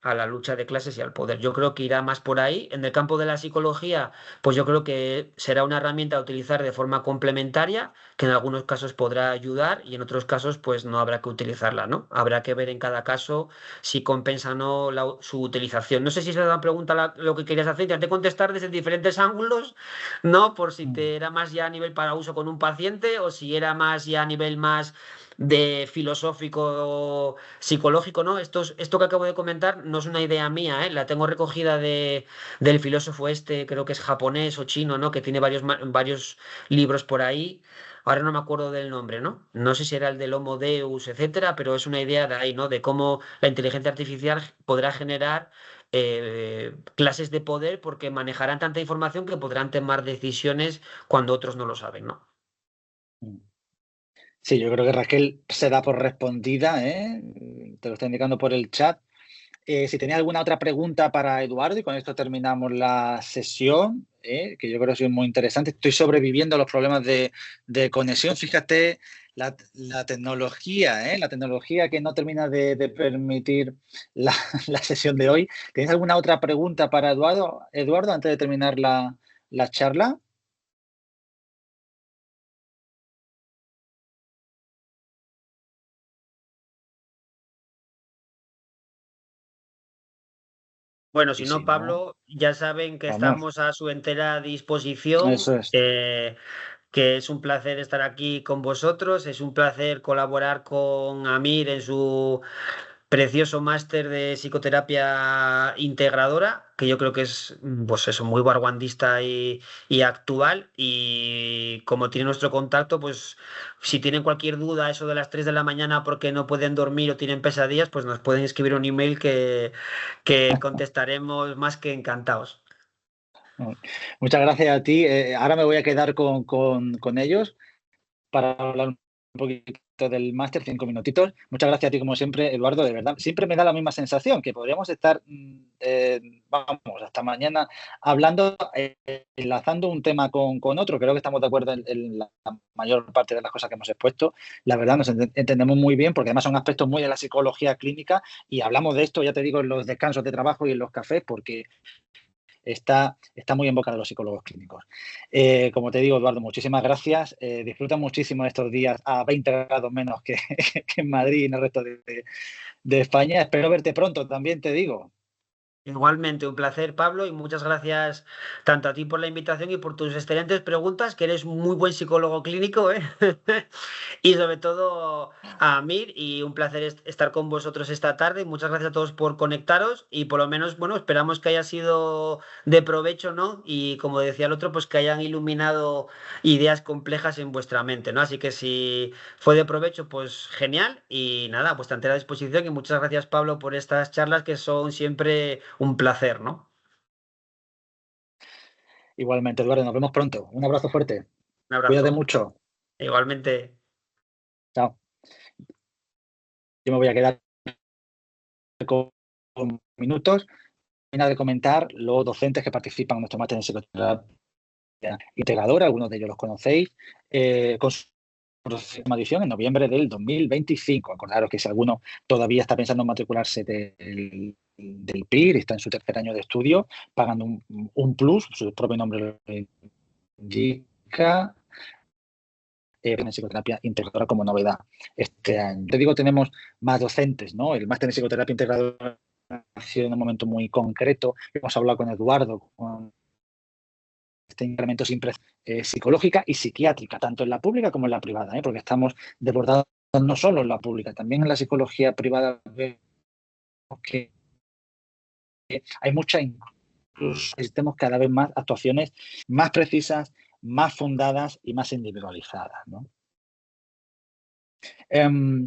B: a la lucha de clases y al poder. Yo creo que irá más por ahí. En el campo de la psicología, pues yo creo que será una herramienta a utilizar de forma complementaria, que en algunos casos podrá ayudar y en otros casos pues no habrá que utilizarla, ¿no? Habrá que ver en cada caso si compensa o no su utilización. No sé si esa es la pregunta lo que querías hacer, intenté contestar desde diferentes ángulos, ¿no? Por si te era más ya a nivel para uso con un paciente o si era más ya a nivel más de filosófico psicológico, ¿no? Esto que acabo de comentar no es una idea mía, ¿eh? La tengo recogida del filósofo este, creo que es japonés o chino, ¿no? Que tiene varios libros por ahí. Ahora no me acuerdo del nombre, ¿no? No sé si era el del Homo Deus, etcétera, pero es una idea de ahí, ¿no? De cómo la inteligencia artificial podrá generar clases de poder porque manejarán tanta información que podrán tomar decisiones cuando otros no lo saben, ¿no?
A: Sí, yo creo que Raquel se da por respondida, ¿eh? Te lo está indicando por el chat. Si tenéis alguna otra pregunta para Eduardo, y con esto terminamos la sesión, que yo creo que ha sido muy interesante. Estoy sobreviviendo a los problemas de conexión. Fíjate la tecnología, la tecnología que no termina de permitir la, la sesión de hoy. ¿Tenéis alguna otra pregunta para Eduardo, antes de terminar la charla?
B: Bueno, si
A: Y
B: no,
A: si no,
B: Pablo, ya saben que
A: vamos,
B: estamos a su entera disposición,
A: eso es.
B: que es un placer estar aquí con vosotros, es un placer colaborar con Amir en su precioso máster de psicoterapia integradora, que yo creo que es, pues eso, muy vanguardista y actual. Y como tiene nuestro contacto, pues si tienen cualquier duda, eso de las 3 de la mañana porque no pueden dormir o tienen pesadillas, pues nos pueden escribir un email que contestaremos más que encantados.
A: Muchas gracias a ti. Ahora me voy a quedar con ellos para hablar un poquito del máster, 5 minutitos. Muchas gracias a ti, como siempre, Eduardo, de verdad. Siempre me da la misma sensación, que podríamos estar, vamos, hasta mañana hablando, enlazando un tema con otro. Creo que estamos de acuerdo en la mayor parte de las cosas que hemos expuesto. La verdad, nos entendemos muy bien, porque además son aspectos muy de la psicología clínica y hablamos de esto, ya te digo, en los descansos de trabajo y en los cafés, porque está muy en boca de los psicólogos clínicos. Como te digo, Eduardo, muchísimas gracias. Disfruta muchísimo estos días a 20 grados menos que, que en Madrid y en el resto de España. Espero verte pronto, también te digo.
B: Igualmente, un placer, Pablo, y muchas gracias tanto a ti por la invitación y por tus excelentes preguntas, que eres muy buen psicólogo clínico, ¿eh? Y sobre todo a Amir, y un placer estar con vosotros esta tarde. Muchas gracias a todos por conectaros y por lo menos, bueno, esperamos que haya sido de provecho, ¿no? Y como decía el otro, pues que hayan iluminado ideas complejas en vuestra mente, ¿no? Así que si fue de provecho, pues genial. Y nada, pues te entera a disposición y muchas gracias, Pablo, por estas charlas que son siempre un placer, ¿no?
A: Igualmente, Eduardo, nos vemos pronto. Un abrazo fuerte.
B: Un
A: Cuídate
B: abrazo.
A: mucho.
B: Igualmente.
A: Chao. Yo me voy a quedar con minutos. Termina de comentar los docentes que participan en nuestro máster en psicoterapia integradora, algunos de ellos los conocéis, con su próxima edición en noviembre del 2025. Acordaros que si alguno todavía está pensando en matricularse del PIR y está en su tercer año de estudio, pagando un plus, su propio nombre lo indica, en psicoterapia integradora como novedad este año. Te digo, tenemos más docentes, ¿no? El máster en psicoterapia integradora ha sido en un momento muy concreto. Hemos hablado con Eduardo, con este incremento siempre psicológica y psiquiátrica, tanto en la pública como en la privada, porque estamos desbordados no solo en la pública, también en la psicología privada vemos que hay muchas, incluso necesitamos cada vez más actuaciones más precisas, más fundadas y más individualizadas, ¿no?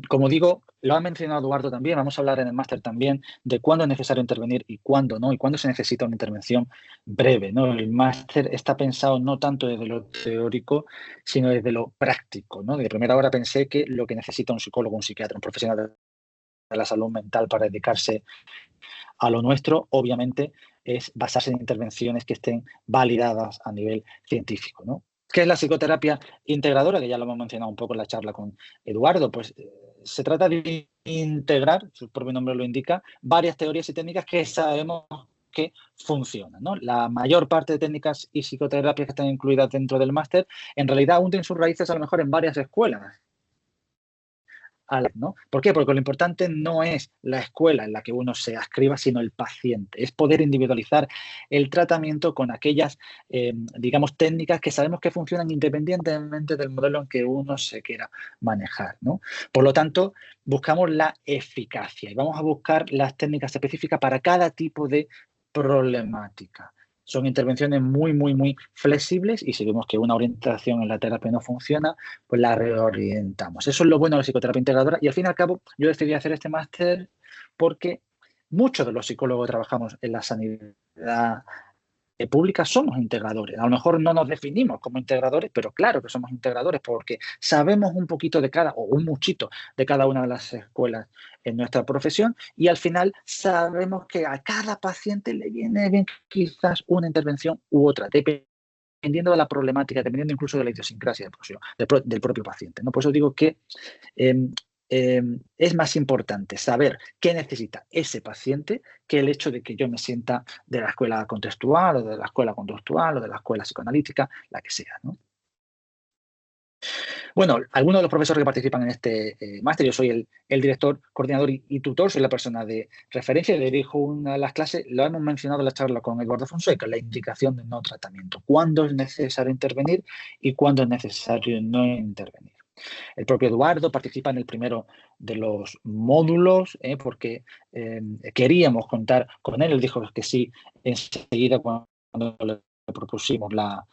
A: Como digo, lo ha mencionado Eduardo también, vamos a hablar en el máster también de cuándo es necesario intervenir y cuándo no, y cuándo se necesita una intervención breve, ¿no? El máster está pensado no tanto desde lo teórico, sino desde lo práctico, ¿no? De primera hora pensé que lo que necesita un psicólogo, un psiquiatra, un profesional de la salud mental para dedicarse a lo nuestro, obviamente, es basarse en intervenciones que estén validadas a nivel científico, ¿no? ¿Qué es la psicoterapia integradora? Que ya lo hemos mencionado un poco en la charla con Eduardo. Pues se trata de integrar, su propio nombre lo indica, varias teorías y técnicas que sabemos que funcionan, ¿no? La mayor parte de técnicas y psicoterapias que están incluidas dentro del máster, en realidad hunden sus raíces a lo mejor en varias escuelas, ¿no? ¿Por qué? Porque lo importante no es la escuela en la que uno se adscriba, sino el paciente. Es poder individualizar el tratamiento con aquellas, digamos, técnicas que sabemos que funcionan independientemente del modelo en que uno se quiera manejar, ¿no? Por lo tanto, buscamos la eficacia y vamos a buscar las técnicas específicas para cada tipo de problemática. Son intervenciones muy, muy, muy flexibles y si vemos que una orientación en la terapia no funciona, pues la reorientamos. Eso es lo bueno de la psicoterapia integradora y al fin y al cabo yo decidí hacer este máster porque muchos de los psicólogos que trabajamos en la sanidad públicas somos integradores. A lo mejor no nos definimos como integradores, pero claro que somos integradores porque sabemos un poquito de cada, o un muchito de cada una de las escuelas en nuestra profesión, y al final sabemos que a cada paciente le viene bien quizás una intervención u otra, dependiendo de la problemática, dependiendo incluso de la idiosincrasia del propio paciente, ¿no? Por eso digo que eh, es más importante saber qué necesita ese paciente que el hecho de que yo me sienta de la escuela contextual o de la escuela conductual o de la escuela psicoanalítica, la que sea, ¿no? Bueno, algunos de los profesores que participan en este máster, yo soy el director, coordinador y tutor, soy la persona de referencia, dirijo una de las clases, lo hemos mencionado en la charla con Eduardo Fonseca, la indicación de no tratamiento, cuándo es necesario intervenir y cuándo es necesario no intervenir. El propio Eduardo participa en el primero de los módulos porque queríamos contar con él. Él dijo que sí enseguida cuando le propusimos la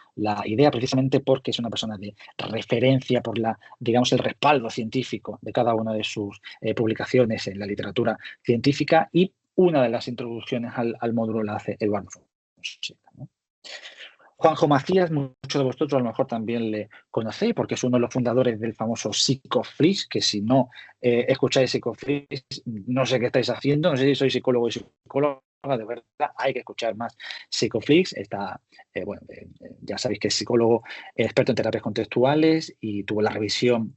A: idea, precisamente porque es una persona de referencia por digamos, el respaldo científico de cada una de sus publicaciones en la literatura científica, y una de las introducciones al módulo la hace Eduardo Fonseca, ¿no? Juanjo Macías, muchos de vosotros a lo mejor también le conocéis porque es uno de los fundadores del famoso Psicoflix, que si no escucháis Psicoflix, no sé qué estáis haciendo, no sé si sois psicólogo y psicóloga, de verdad hay que escuchar más Psicoflix. Ya sabéis que es psicólogo experto en terapias contextuales y tuvo la revisión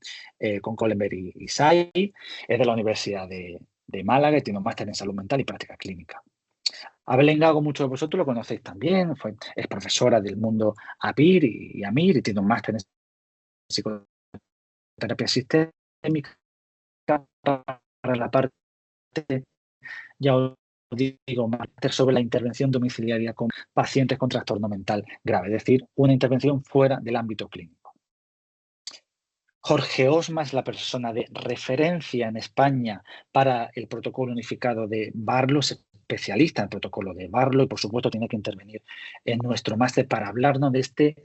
A: con Kohlenberg y Say, es de la Universidad de Málaga y tiene un máster en salud mental y práctica clínica. Abel Gago, muchos de vosotros lo conocéis también, es profesora del mundo APIR y AMIR y tiene un máster en psicoterapia sistémica para la parte, ya os digo, máster sobre la intervención domiciliaria con pacientes con trastorno mental grave, es decir, una intervención fuera del ámbito clínico. Jorge Osma es la persona de referencia en España para el protocolo unificado de Barlow, es especialista en el protocolo de Barlow y, por supuesto, tiene que intervenir en nuestro máster para hablarnos de este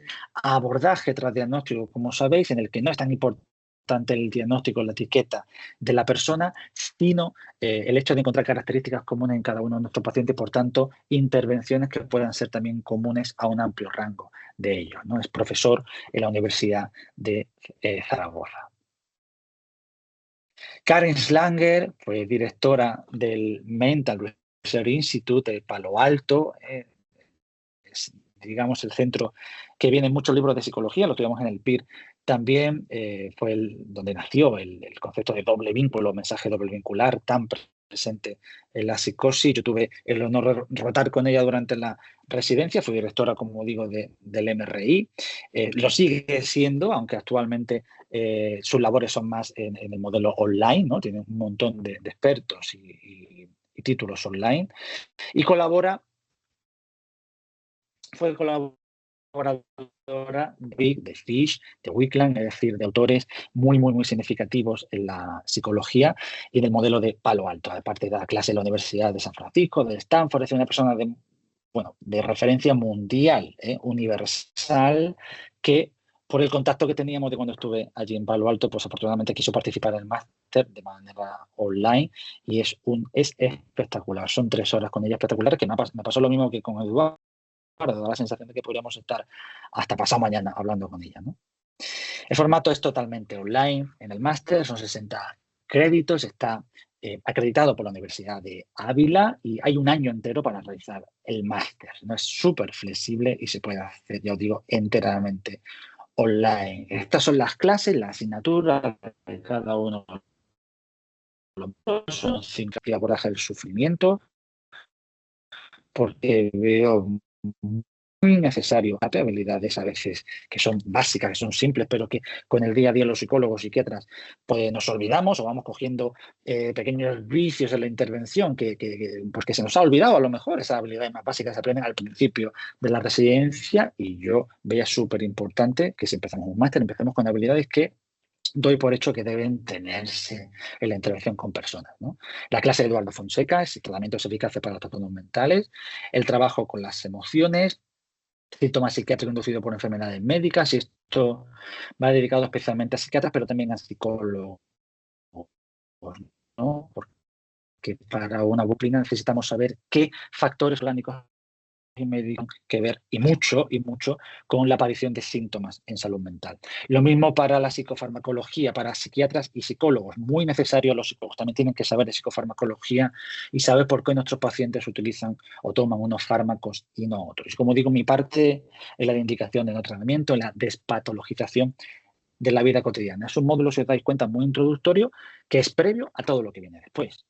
A: abordaje tras diagnóstico, como sabéis, en el que no es tan importante el diagnóstico, la etiqueta de la persona, sino el hecho de encontrar características comunes en cada uno de nuestros pacientes, por tanto, intervenciones que puedan ser también comunes a un amplio rango de ellos, ¿no? Es profesor en la Universidad de Zaragoza. Karen Slanger fue directora del Mental Research Institute de Palo Alto, es, digamos, el centro que viene en muchos libros de psicología, lo tuvimos en el PIR también, fue donde nació el concepto de doble vínculo, mensaje doble vincular, tan presente en la psicosis. Yo tuve el honor de rotar con ella durante la residencia, fui directora, como digo, del MRI, lo sigue siendo, aunque actualmente sus labores son más en el modelo online, ¿no? Tiene un montón de expertos y títulos online, y fue colaboradora de Fish, de Wickland, es decir, de autores muy, muy, muy significativos en la psicología y en el modelo de Palo Alto. Aparte de la clase de la Universidad de San Francisco, de Stanford, es una persona de referencia mundial, universal, que por el contacto que teníamos de cuando estuve allí en Palo Alto, pues afortunadamente quiso participar en el máster de manera online y es espectacular. Son 3 horas con ella espectaculares, que me pasó lo mismo que con Eduardo, da la sensación de que podríamos estar hasta pasado mañana hablando con ella, ¿no? El formato es totalmente online en el máster, son 60 créditos, está acreditado por la Universidad de Ávila y hay un año entero para realizar el máster, ¿no? Es súper flexible y se puede hacer, ya os digo, enteramente online. Estas son las clases, las asignaturas de cada uno de los son 5 abordaje del sufrimiento, porque veo muy necesario habilidades a veces que son básicas, que son simples, pero que con el día a día los psicólogos, psiquiatras, pues nos olvidamos o vamos cogiendo pequeños vicios en la intervención pues que se nos ha olvidado a lo mejor. Esas habilidades más básicas se aprenden al principio de la residencia y yo veía súper importante que si empezamos un máster, empecemos con habilidades que doy por hecho que deben tenerse en la intervención con personas, ¿no? La clase de Eduardo Fonseca es tratamientos eficaces para los trastornos mentales, el trabajo con las emociones, síntomas psiquiátricos inducidos por enfermedades médicas, y esto va dedicado especialmente a psiquiatras, pero también a psicólogos, ¿no? Porque para una disciplina necesitamos saber qué factores orgánicos y médicos que ver, y mucho, con la aparición de síntomas en salud mental. Lo mismo para la psicofarmacología, para psiquiatras y psicólogos. Muy necesario, los psicólogos también tienen que saber de psicofarmacología y saber por qué nuestros pacientes utilizan o toman unos fármacos y no otros. Y como digo, mi parte es la de indicación de no tratamiento, la despatologización de la vida cotidiana. Es un módulo, si os dais cuenta, muy introductorio, que es previo a todo lo que viene después.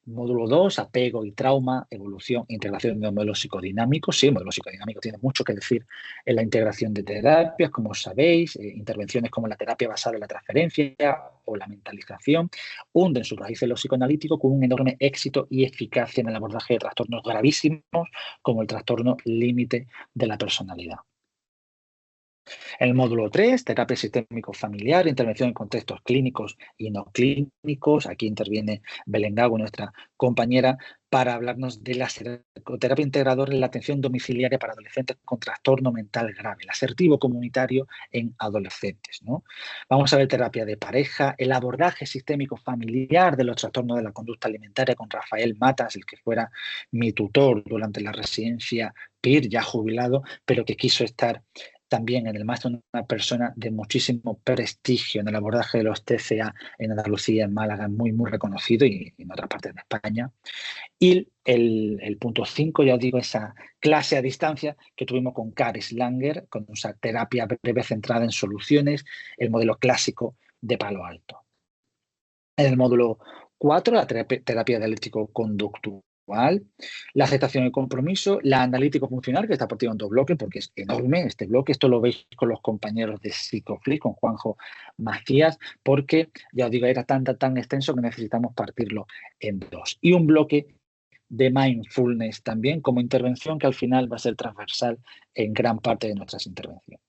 A: Módulo 2, apego y trauma, evolución, integración de modelos psicodinámicos. Sí, el modelo psicodinámico tiene mucho que decir en la integración de terapias, como sabéis, intervenciones como la terapia basada en la transferencia o la mentalización, hunden sus raíces en lo psicoanalítico con un enorme éxito y eficacia en el abordaje de trastornos gravísimos como el trastorno límite de la personalidad. En el módulo 3, terapia sistémico-familiar, intervención en contextos clínicos y no clínicos. Aquí interviene Belén Gago, nuestra compañera, para hablarnos de la psicoterapia integradora en la atención domiciliaria para adolescentes con trastorno mental grave, el asertivo comunitario en adolescentes, ¿no? Vamos a ver terapia de pareja, el abordaje sistémico familiar de los trastornos de la conducta alimentaria con Rafael Matas, el que fuera mi tutor durante la residencia PIR, ya jubilado, pero que quiso estar también en el máster, una persona de muchísimo prestigio en el abordaje de los TCA en Andalucía, en Málaga, muy reconocido, y en otras partes de España. Y el punto 5, ya os digo, esa clase a distancia que tuvimos con Karis Langer, con esa terapia breve centrada en soluciones, el modelo clásico de Palo Alto. En el módulo 4, la terapia dialéctico-conductual, la aceptación y compromiso, la analítico-funcional, que está partido en 2 bloques porque es enorme este bloque. Esto lo veis con los compañeros de Psicoflix, con Juanjo Macías, porque, ya os digo, era tan extenso que necesitamos partirlo en 2. Y un bloque de mindfulness también como intervención que al final va a ser transversal en gran parte de nuestras intervenciones.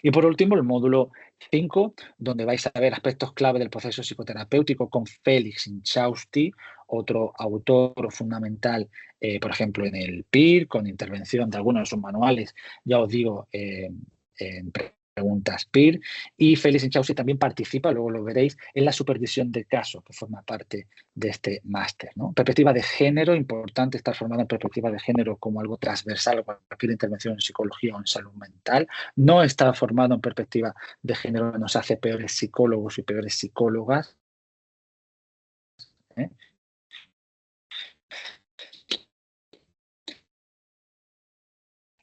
A: Y por último, el módulo 5, donde vais a ver aspectos clave del proceso psicoterapéutico con Félix Inchausti, otro autor fundamental, por ejemplo, en el PIR, con intervención de algunos de sus manuales, ya os digo, en preguntas PIR. Y Félix Inchausti también participa, luego lo veréis, en la supervisión de casos, que forma parte de este máster, ¿no? Perspectiva de género, importante estar formado en perspectiva de género como algo transversal a cualquier intervención en psicología o en salud mental. No estar formado en perspectiva de género nos hace peores psicólogos y peores psicólogas, ¿eh?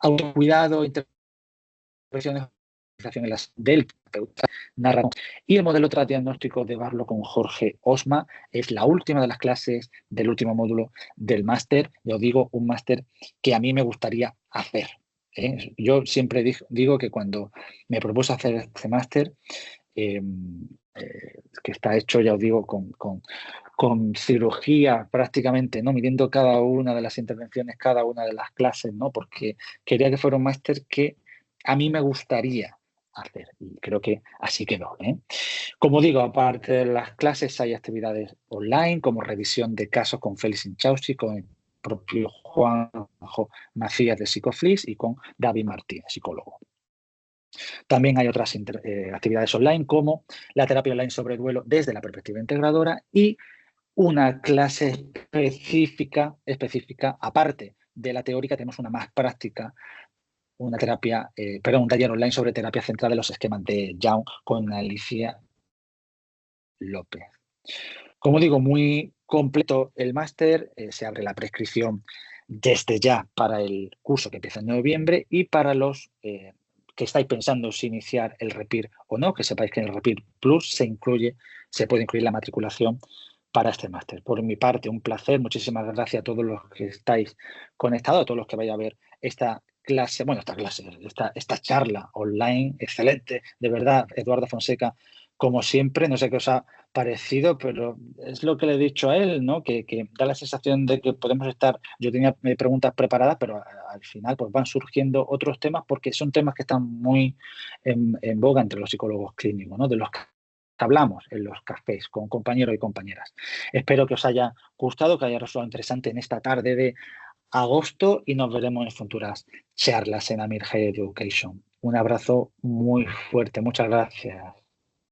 A: Autocuidado, intervenciones del terapeuta, narra. Y el modelo transdiagnóstico de Barlow con Jorge Osma es la última de las clases del último módulo del máster. Yo digo, un máster que a mí me gustaría hacer, ¿eh? Yo siempre digo que cuando me propuse hacer este máster, que está hecho, ya os digo, con cirugía prácticamente, ¿no? Midiendo cada una de las intervenciones, cada una de las clases, ¿no? Porque quería que fuera un máster que a mí me gustaría hacer, y creo que así quedó, ¿eh? Como digo, aparte de las clases hay actividades online como revisión de casos con Félix Inchausti, con el propio Juanjo Macías de Psicoflix y con David Martínez, psicólogo. También hay otras actividades online como la terapia online sobre duelo desde la perspectiva integradora y una clase específica, aparte de la teórica, tenemos una más práctica, un taller online sobre terapia centrada en los esquemas de Young con Alicia López. Como digo, muy completo el máster, se abre la prescripción desde ya para el curso que empieza en noviembre y para los que estáis pensando si iniciar el REPIR o no, que sepáis que en el REPIR Plus se puede incluir la matriculación para este máster. Por mi parte, un placer. Muchísimas gracias a todos los que estáis conectados, a todos los que vais a ver esta clase, esta charla online excelente. De verdad, Eduardo Fonseca, como siempre, no sé qué os ha parecido, pero es lo que le he dicho a él, ¿no? Que da la sensación de que podemos estar, yo tenía preguntas preparadas, pero al final pues van surgiendo otros temas porque son temas que están muy en boga entre los psicólogos clínicos, ¿no? De los que hablamos en los cafés con compañeros y compañeras. Espero que os haya gustado, que haya resultado interesante en esta tarde de agosto y nos veremos en futuras charlas en Amir Higher Education. Un abrazo muy fuerte. Muchas gracias.